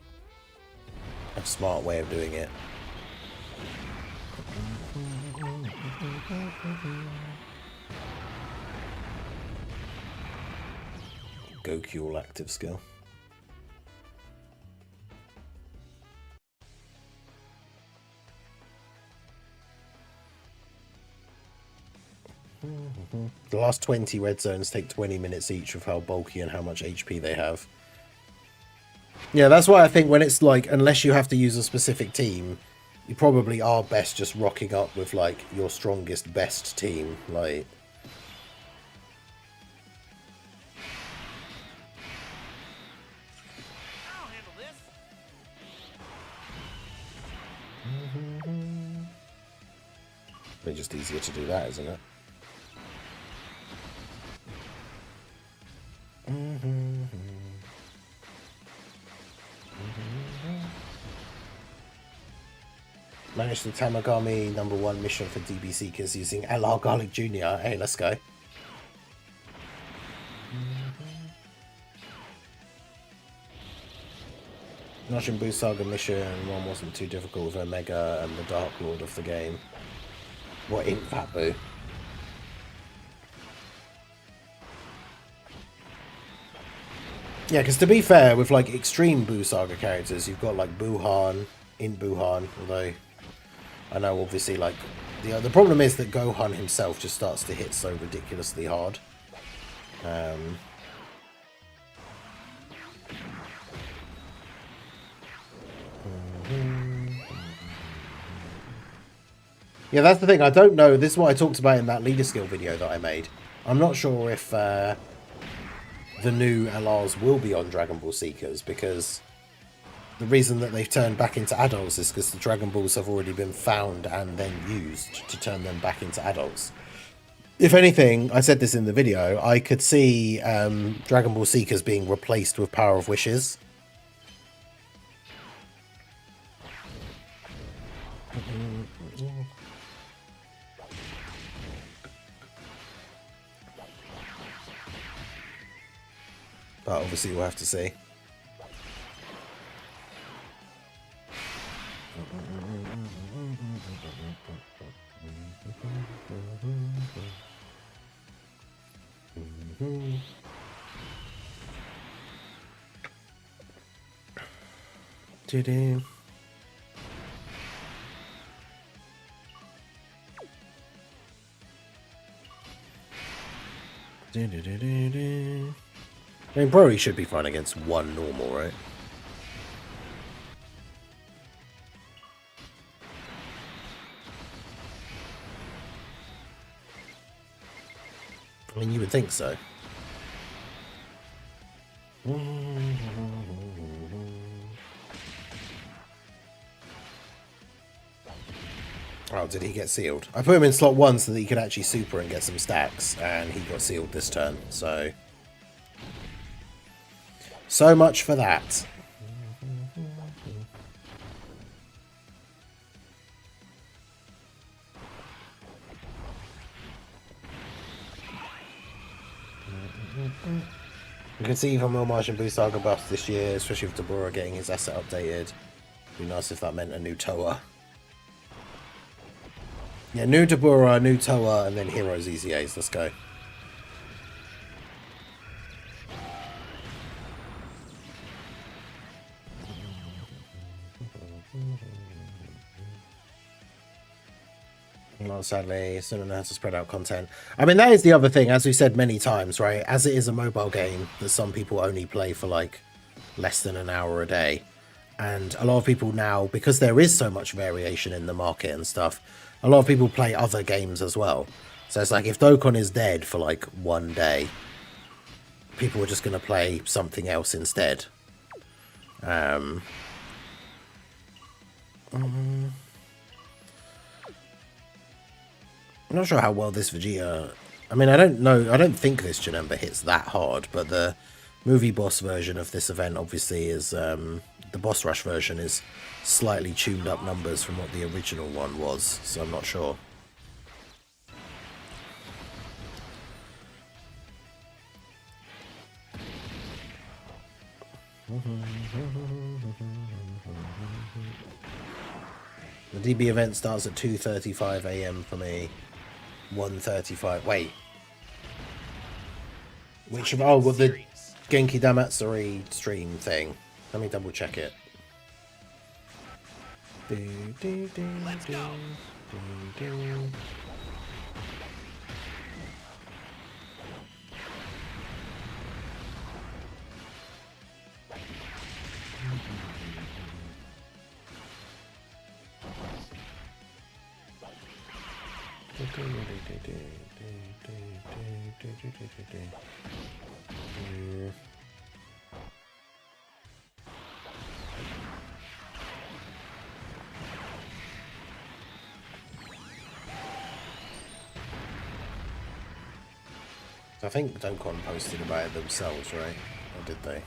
a smart way of doing it. Goku all active skill. The last 20 red zones take 20 minutes each of how bulky and how much HP they have. Yeah, that's why I think when it's like, unless you have to use a specific team, you probably are best just rocking up with like your strongest, best team. Like, I'll handle this. it's just easier to do that, isn't it? Managed the Tamagami #1 mission for DB Seekers using LR Garlic Jr. Hey, let's go. Majin Buu Saga mission 1 wasn't too difficult with Omega and the Dark Lord of the game. What in Fat Buu? Yeah, because to be fair, with like extreme Buu Saga characters, you've got like Buuhan, in Buuhan, although I know obviously like the problem is that Gohan himself just starts to hit so ridiculously hard. Yeah, that's the thing. I don't know. This is what I talked about in that leader skill video that I made. I'm not sure if the new LRs will be on Dragon Ball Seekers, because the reason that they've turned back into adults is because the Dragon Balls have already been found and then used to turn them back into adults. If anything, I said this in the video, I could see Dragon Ball Seekers being replaced with Power of Wishes. But obviously we'll have to see. Do-do. Do-do-do-do-do. I mean, Broly should be fine against one normal, right? I mean, you would think so. Oh, did he get sealed? I put him in slot 1 so that he could actually super and get some stacks, and he got sealed this turn, so... So much for that. You can see even more Majin Buu Saga buffs this year, especially with Dabura getting his asset updated. Be nice if that meant a new Toa. Yeah, new Dabura, new Toa, and then Heroes EZAs. Let's go. Not sadly, still don't know how to spread out content. I mean, that is the other thing, as we said many times, right? As it is a mobile game that some people only play for like less than an hour a day, And a lot of people now, because there is so much variation in the market and stuff, a lot of people play other games as well. So it's like if Dokkan is dead for like one day, people are just going to play something else instead. I'm not sure how well this Vegeta... I mean, I don't think this Janemba hits that hard, but the movie boss version of this event obviously is... the boss rush version is slightly tuned up numbers from what the original one was, so I'm not sure. The DB event starts at 2:35 AM for me. 1:35. Wait. Which of... Oh, well, the Genki Damatsuri stream thing. Let me double check it. Let's go. I think Dokkan posted about it themselves, right? Or did they?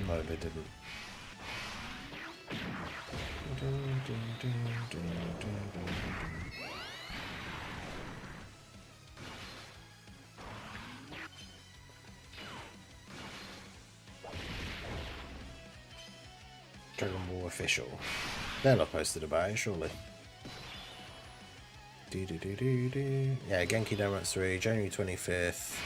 No, they didn't. Dragon Ball official. They're not posted about it, surely. Yeah, Genki Damatsuri, January 25th.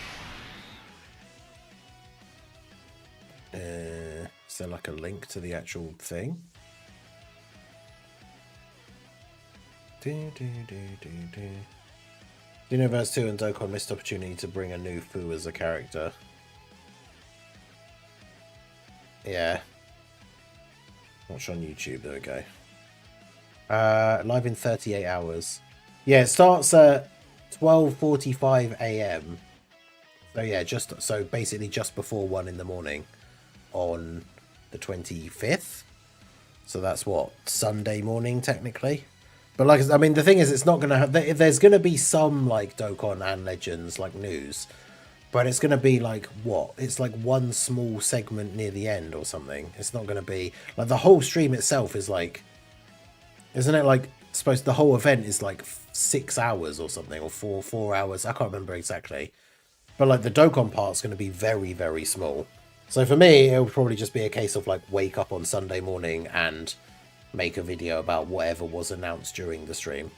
Is there like a link to the actual thing? Universe 2 and Dokkan missed opportunity to bring a new Fu as a character. Yeah. Watch on YouTube, there we go. Live in 38 hours. Yeah, it starts at 12:45 AM. So yeah, so basically just before 1 in the morning on the 25th. So that's what, Sunday morning technically. But like, I mean, the thing is, it's not gonna have. There's gonna be some like Dokkan and Legends like news, but it's gonna be like what? It's like one small segment near the end or something. It's not gonna be like the whole stream itself is like, isn't it like supposed? The whole event is like 6 hours or something, or 4 hours. I can't remember exactly. But like the Dokkan part's gonna be very, very small. So for me, it would probably just be a case of like wake up on Sunday morning and make a video about whatever was announced during the stream.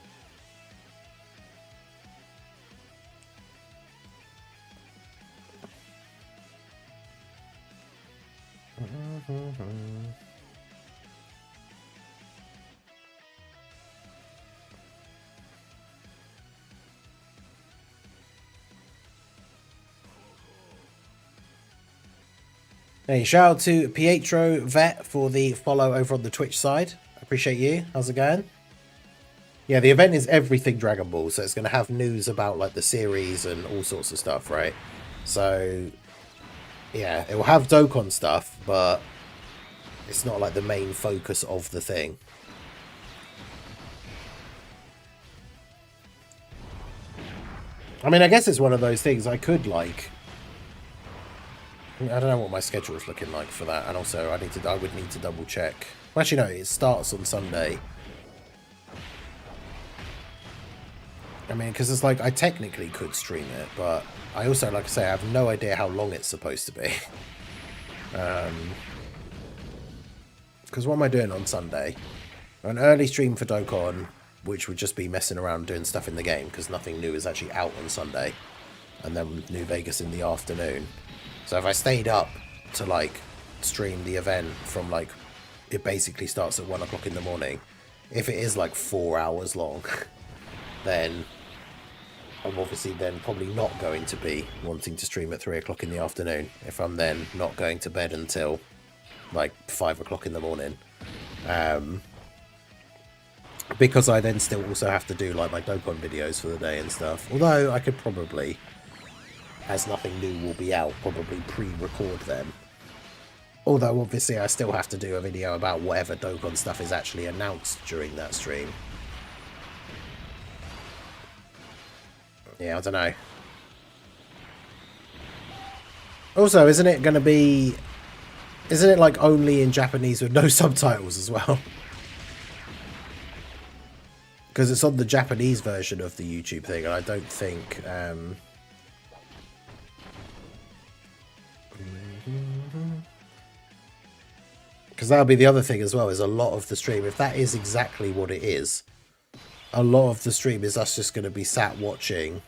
Hey, shout out to Pietro Vet for the follow over on the Twitch side. Appreciate you. How's it going? Yeah, the event is everything Dragon Ball, so it's going to have news about like the series and all sorts of stuff, right? So, yeah, it will have Dokkan stuff, but it's not like the main focus of the thing. I mean, I guess it's one of those things I could like... I don't know what my schedule is looking like for that, and also I would need to double check. Well, actually, no, it starts on Sunday. I mean, because it's like I technically could stream it, but I also, like I say, I have no idea how long it's supposed to be. Because what am I doing on Sunday? An early stream for Dokkan, which would just be messing around doing stuff in the game, because nothing new is actually out on Sunday, and then New Vegas in the afternoon. So if I stayed up to like stream the event from like, it basically starts at 1 o'clock in the morning. If it is like 4 hours long, then I'm obviously then probably not going to be wanting to stream at 3 o'clock in the afternoon if I'm then not going to bed until like 5 o'clock in the morning. Because I then still also have to do like my Dokkan videos for the day and stuff. Although I could probably, as nothing new will be out, probably pre-record them. Although obviously I still have to do a video about whatever Dokkan stuff is actually announced during that stream. Yeah, I don't know. Also, isn't it going to be... Isn't it like only in Japanese with no subtitles as well? Because it's on the Japanese version of the YouTube thing, and I don't think... Because that'll be the other thing as well, is a lot of the stream, if that is exactly what it is, a lot of the stream is us just going to be sat watching...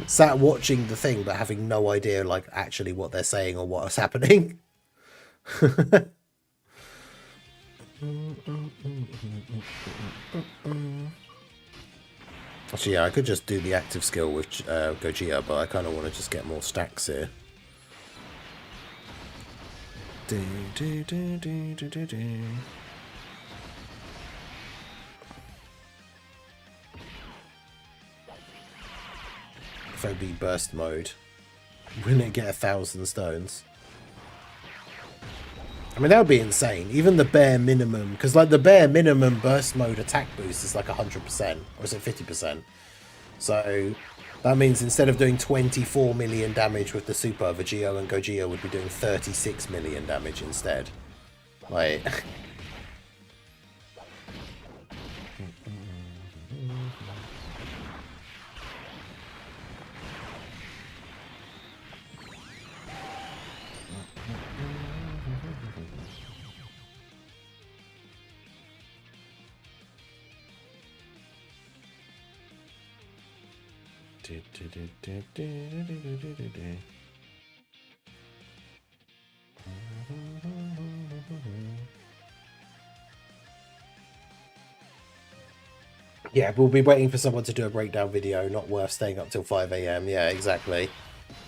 sat watching the thing, but having no idea, like, actually what they're saying or what's happening. Actually, yeah, I could just do the active skill with Gogeta, but I kind of want to just get more stacks here. FOB burst mode. Wouldn't it get 1,000 stones? I mean, that would be insane. Even the bare minimum, because like the bare minimum burst mode attack boost is like 100%, or is it 50%? So that means instead of doing 24 million damage with the Super, Vegeta and Gogeta would be doing 36 million damage instead. Like... Yeah, we'll be waiting for someone to do a breakdown video, not worth staying up till 5 AM. Yeah, exactly.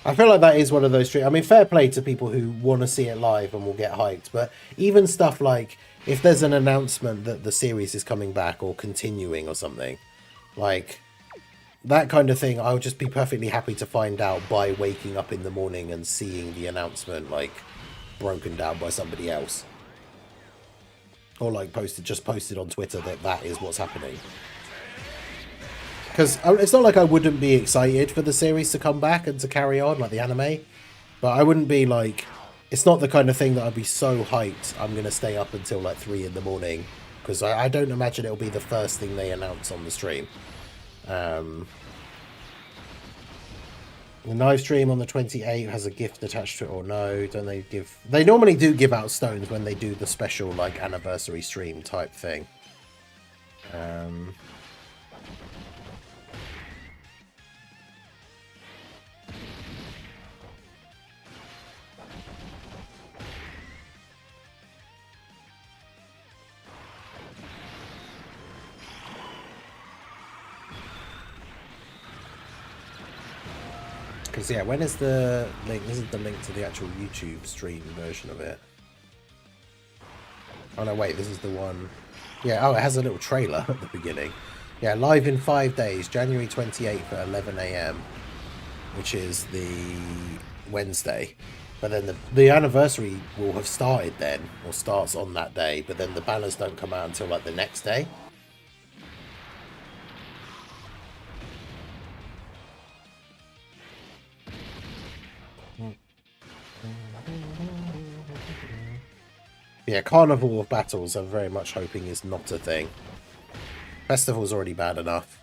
I feel like that is one of those streams. I mean, fair play to people who want to see it live and will get hyped, but even stuff like, if there's an announcement that the series is coming back or continuing or something, like, that kind of thing, I would just be perfectly happy to find out by waking up in the morning and seeing the announcement, like, broken down by somebody else. Or, like, just posted on Twitter that that is what's happening. Because it's not like I wouldn't be excited for the series to come back and to carry on, like the anime. But I wouldn't be like... It's not the kind of thing that I'd be so hyped I'm going to stay up until like 3 in the morning. Because I don't imagine it'll be the first thing they announce on the stream. The live stream on the 28th has a gift attached to it or no? Don't they give... They normally do give out stones when they do the special like anniversary stream type thing. Because, yeah, when is the link? This is the link to the actual YouTube stream version of it. Oh, no, wait, this is the one... Yeah, oh, it has a little trailer at the beginning. Yeah, live in 5 days, January 28th at 11 AM, which is the Wednesday. But then the anniversary will have started then, or starts on that day, but then the banners don't come out until, like, the next day. Yeah, Carnival of Battles I'm very much hoping is not a thing. Festival's already bad enough.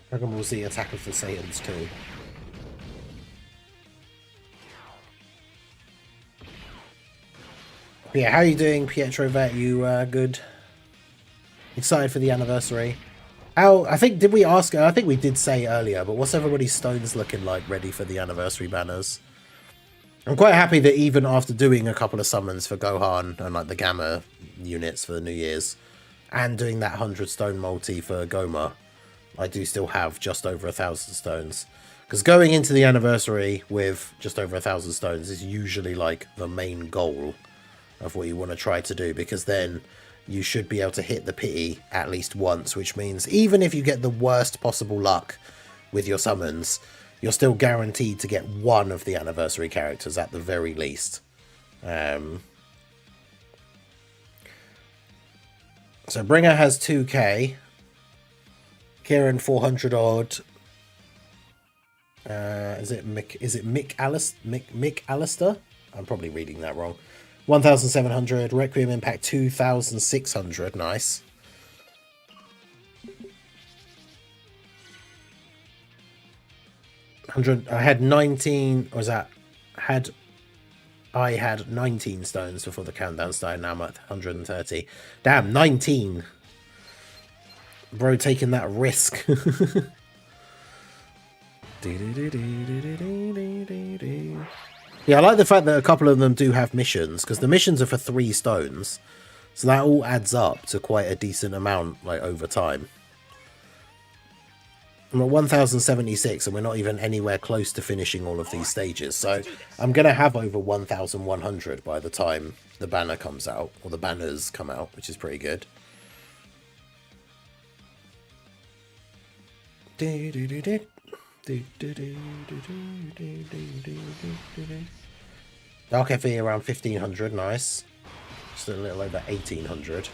Dragon Ball Z Attack of the Saiyans 2. Yeah, how are you doing, Pietro Vet? You good? Excited for the anniversary? How, I think, did we ask, I think we did say earlier, but what's everybody's stones looking like ready for the anniversary banners? I'm quite happy that even after doing a couple of summons for Gohan and like the Gamma units for the New Year's, and doing that 100 stone multi for Goma, I do still have just over 1,000 stones. Because going into the anniversary with just over 1,000 stones is usually like the main goal of what you want to try to do, because then you should be able to hit the pity at least once, which means even if you get the worst possible luck with your summons, you're still guaranteed to get one of the anniversary characters at the very least. So Bringer has 2k, Kieran 400 odd. Is it Mick Alistair? I'm probably reading that wrong. 1,700. Requiem Impact 2,600. Nice. I had 19. Or was that? I had 19 stones before the countdown started. Now I'm at 130. Damn, 19. Bro, taking that risk. Yeah, I like the fact that a couple of them do have missions, because the missions are for 3 stones. So that all adds up to quite a decent amount, like, over time. I'm at 1,076, and we're not even anywhere close to finishing all of these stages. So I'm going to have over 1,100 by the time the banner comes out, or the banners come out, which is pretty good. Dark FE around 1,500, nice. Just a little over 1,800.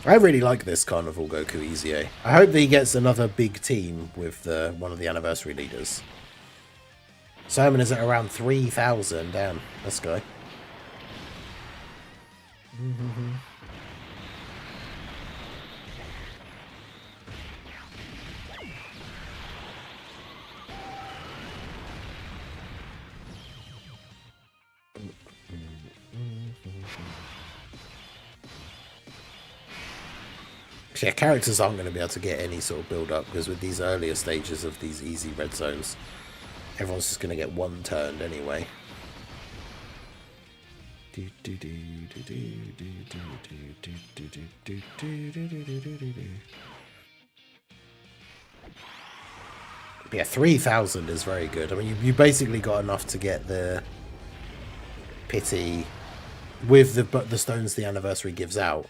I really like this Carnival Goku EZA. I hope that he gets another big team with one of the anniversary leaders. Simon is at around 3,000. Damn, let's go. Yeah, characters aren't going to be able to get any sort of build up, because with these earlier stages of these easy red zones, everyone's just going to get one turned anyway. But yeah, 3,000 is very good. I mean, you basically got enough to get the pity with the stones the anniversary gives out.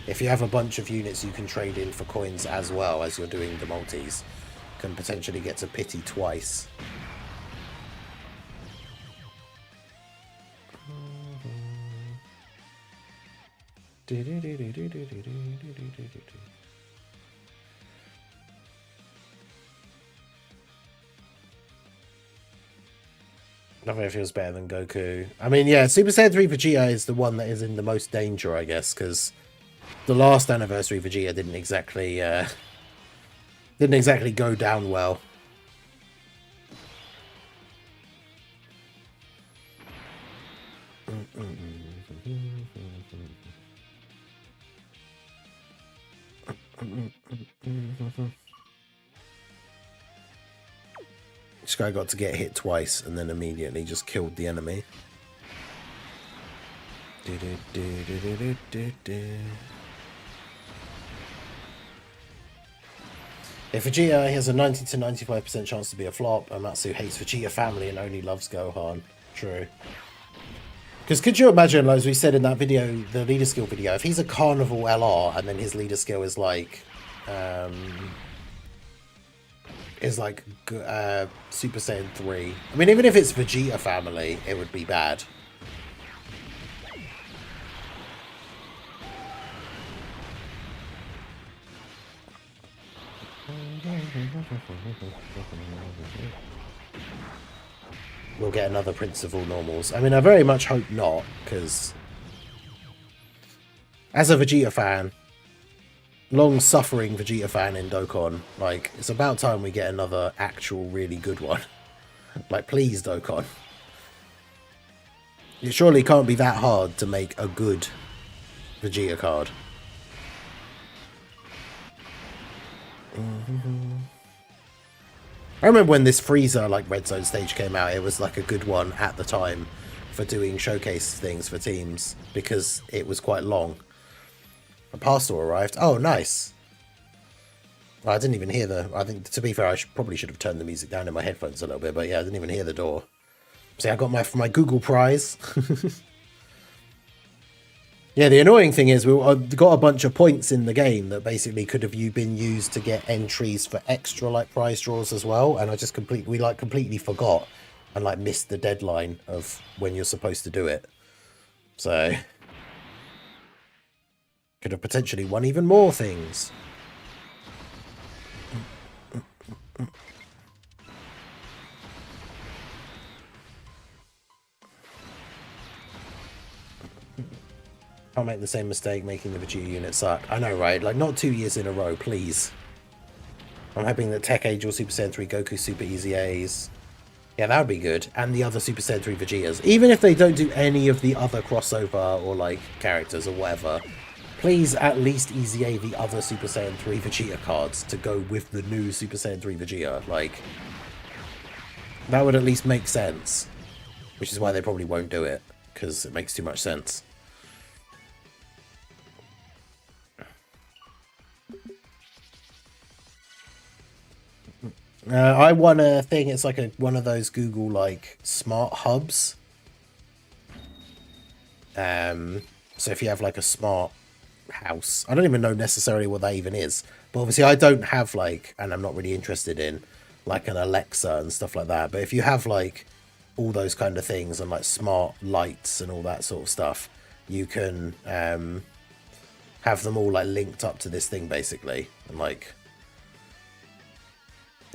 If you have a bunch of units you can trade in for coins as well as you're doing the multis, can potentially get to pity twice. Nothing feels better than Goku. I mean, yeah, Super Saiyan 3 Vegeta is the one that is in the most danger, I guess, because the last anniversary Vegeta didn't exactly go down well. This guy got to get hit twice and then immediately just killed the enemy. If Vegeta has a 90 to 95% chance to be a flop, Amatsu hates Vegeta family and only loves Gohan. True. Because could you imagine, like, as we said in that video, the leader skill video, if he's a Carnival LR and then his leader skill is like Super Saiyan 3. I mean, even if it's Vegeta family, it would be bad. we'll get another Prince of All Normals. I mean, I very much hope not, because as a Vegeta fan, long-suffering Vegeta fan in Dokkan, like, it's about time we get another actual really good one. Like, please, Dokkan. It surely can't be that hard to make a good Vegeta card. I remember when this Frieza, like, Red Zone stage came out, it was, like, a good one at the time for doing showcase things for teams, because it was quite long. A parcel arrived. Oh, nice. Well, I didn't even hear the... I think, to be fair, I probably should have turned the music down in my headphones a little bit, but yeah, I didn't even hear the door. See, I got my Google Prize. Yeah, the annoying thing is we got a bunch of points in the game that basically could have been used to get entries for extra, like, prize draws as well, and I just completely forgot and, like, missed the deadline of when you're supposed to do it. So could have potentially won even more things. Can't make the same mistake making the Vegeta unit suck. I know, right? Like, not 2 years in a row, please. I'm hoping that Tech Age or Super Saiyan 3 Goku Super Easy A's. Yeah, that would be good. And the other Super Saiyan 3 Vegetas. Even if they don't do any of the other crossover or, like, characters or whatever, please at least Easy A the other Super Saiyan 3 Vegeta cards to go with the new Super Saiyan 3 Vegeta. Like, that would at least make sense. Which is why they probably won't do it, because it makes too much sense. I won a thing. It's like one of those Google, like, smart hubs. So if you have, like, a smart house, I don't even know necessarily what that even is. But obviously I don't have, like, and I'm not really interested in, like, an Alexa and stuff like that. But if you have, like, all those kind of things and, like, smart lights and all that sort of stuff, you can have them all, like, linked up to this thing, basically. And, like...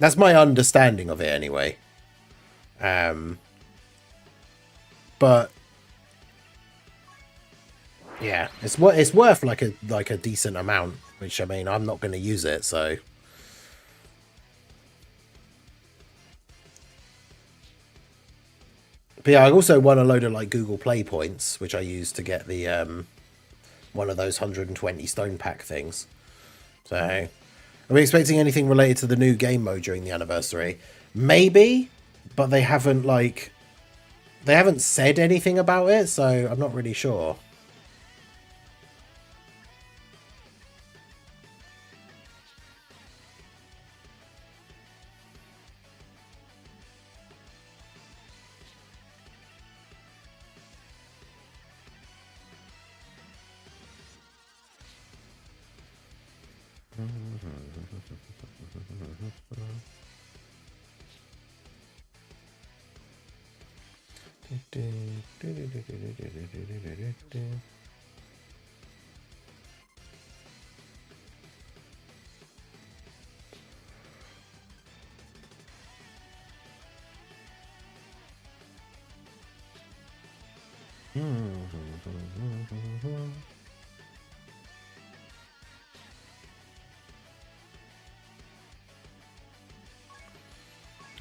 That's my understanding of it, anyway. But yeah, it's worth like a decent amount. Which, I mean, I'm not going to use it, so. But yeah, I also won a load of, like, Google Play points, which I used to get the one of those 120 stone pack things. So. Are we expecting anything related to the new game mode during the anniversary? Maybe, but they haven't, like... They haven't said anything about it, so I'm not really sure.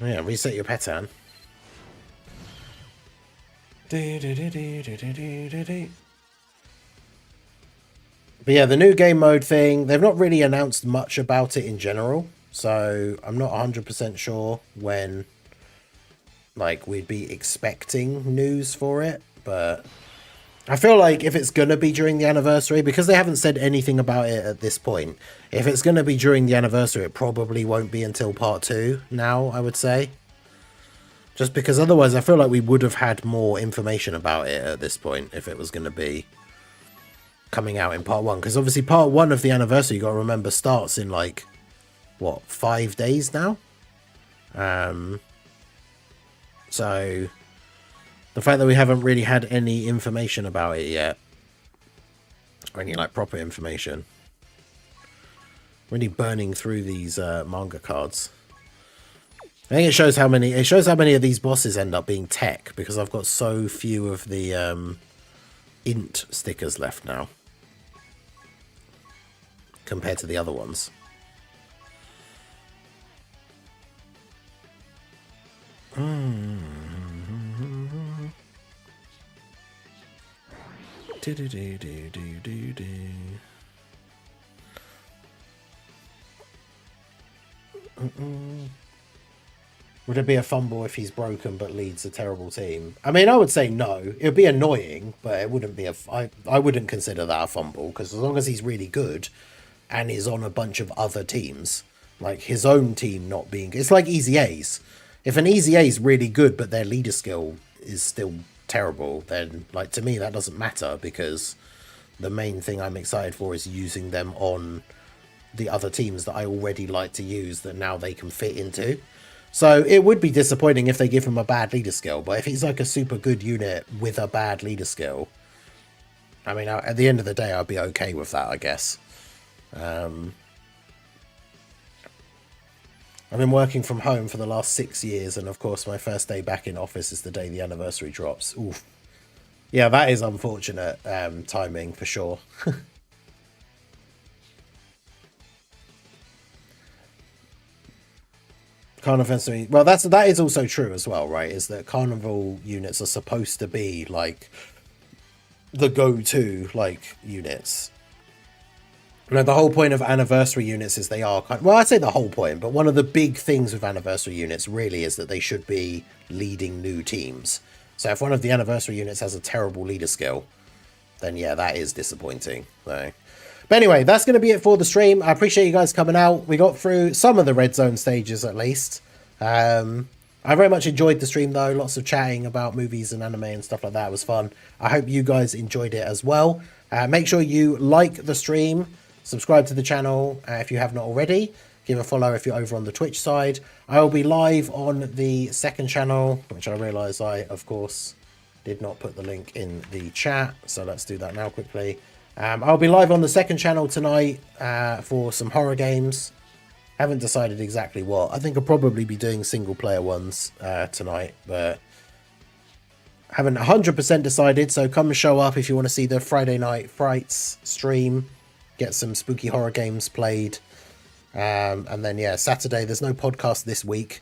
Oh yeah, reset your pattern. But yeah, the new game mode thing, they've not really announced much about it in general, so I'm not 100% sure when, like, we'd be expecting news for it, but I feel like if it's gonna be during the anniversary, because they haven't said anything about it at this point, if it's gonna be during the anniversary, it probably won't be until part 2 now, I would say. Just because otherwise I feel like we would have had more information about it at this point if it was going to be coming out in part 1. Because obviously part 1 of the anniversary, you got to remember, starts in, like, what, 5 days now? So the fact that we haven't really had any information about it yet, or any, like, proper information, Really burning through these manga cards. I think it shows how many of these bosses end up being tech, because I've got so few of the int stickers left now compared to the other ones. Would it be a fumble if he's broken but leads a terrible team? I mean, I would say no. It would be annoying, but it wouldn't be I wouldn't consider that a fumble, because as long as he's really good and is on a bunch of other teams, like his own team not being... It's like Easy A's. If an Easy A is really good but their leader skill is still terrible, then, like, to me that doesn't matter, because the main thing I'm excited for is using them on the other teams that I already like to use that now they can fit into. So it would be disappointing if they give him a bad leader skill, but if he's like a super good unit with a bad leader skill, I mean, at the end of the day, I'd be okay with that, I guess. I've been working from home for the last 6 years, and of course my first day back in office is the day the anniversary drops. Oof. Yeah, that is unfortunate timing for sure. Carnival, well, that is also true as well, right? Is that Carnival units are supposed to be like the go-to like units. You know, the whole point of anniversary units is they are well, I'd say the whole point, but one of the big things with anniversary units really is that they should be leading new teams. So if one of the anniversary units has a terrible leader skill, then yeah, that is disappointing. So, but anyway, that's going to be it for the stream. I appreciate you guys coming out. We got through some of the red zone stages at least. I very much enjoyed the stream though. Lots of chatting about movies and anime and stuff like that. It was fun. I hope you guys enjoyed it as well. Make sure you like the stream. Subscribe to the channel if you have not already. Give a follow if you're over on the Twitch side. I will be live on the second channel, which I realise I, of course, did not put the link in the chat. So let's do that now quickly. I'll be live on the second channel tonight for some horror games. Haven't decided exactly what. I think I'll probably be doing single player ones tonight, but haven't 100% decided. So come and show up if you want to see the Friday Night Frights stream. Get some spooky horror games played. And then, yeah, Saturday, there's no podcast this week.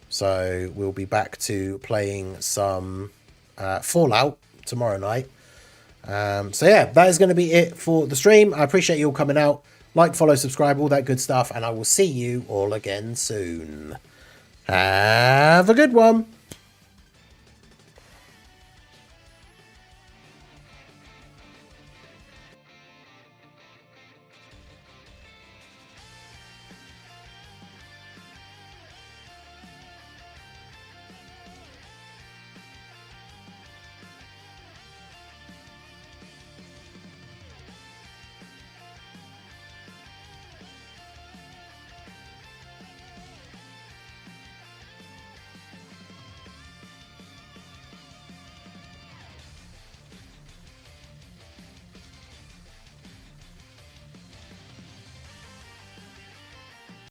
So we'll be back to playing some Fallout tomorrow night. So yeah, that is going to be it for the stream. I appreciate you all coming out. Like, follow, subscribe, all that good stuff. And I will see you all again soon. Have a good one.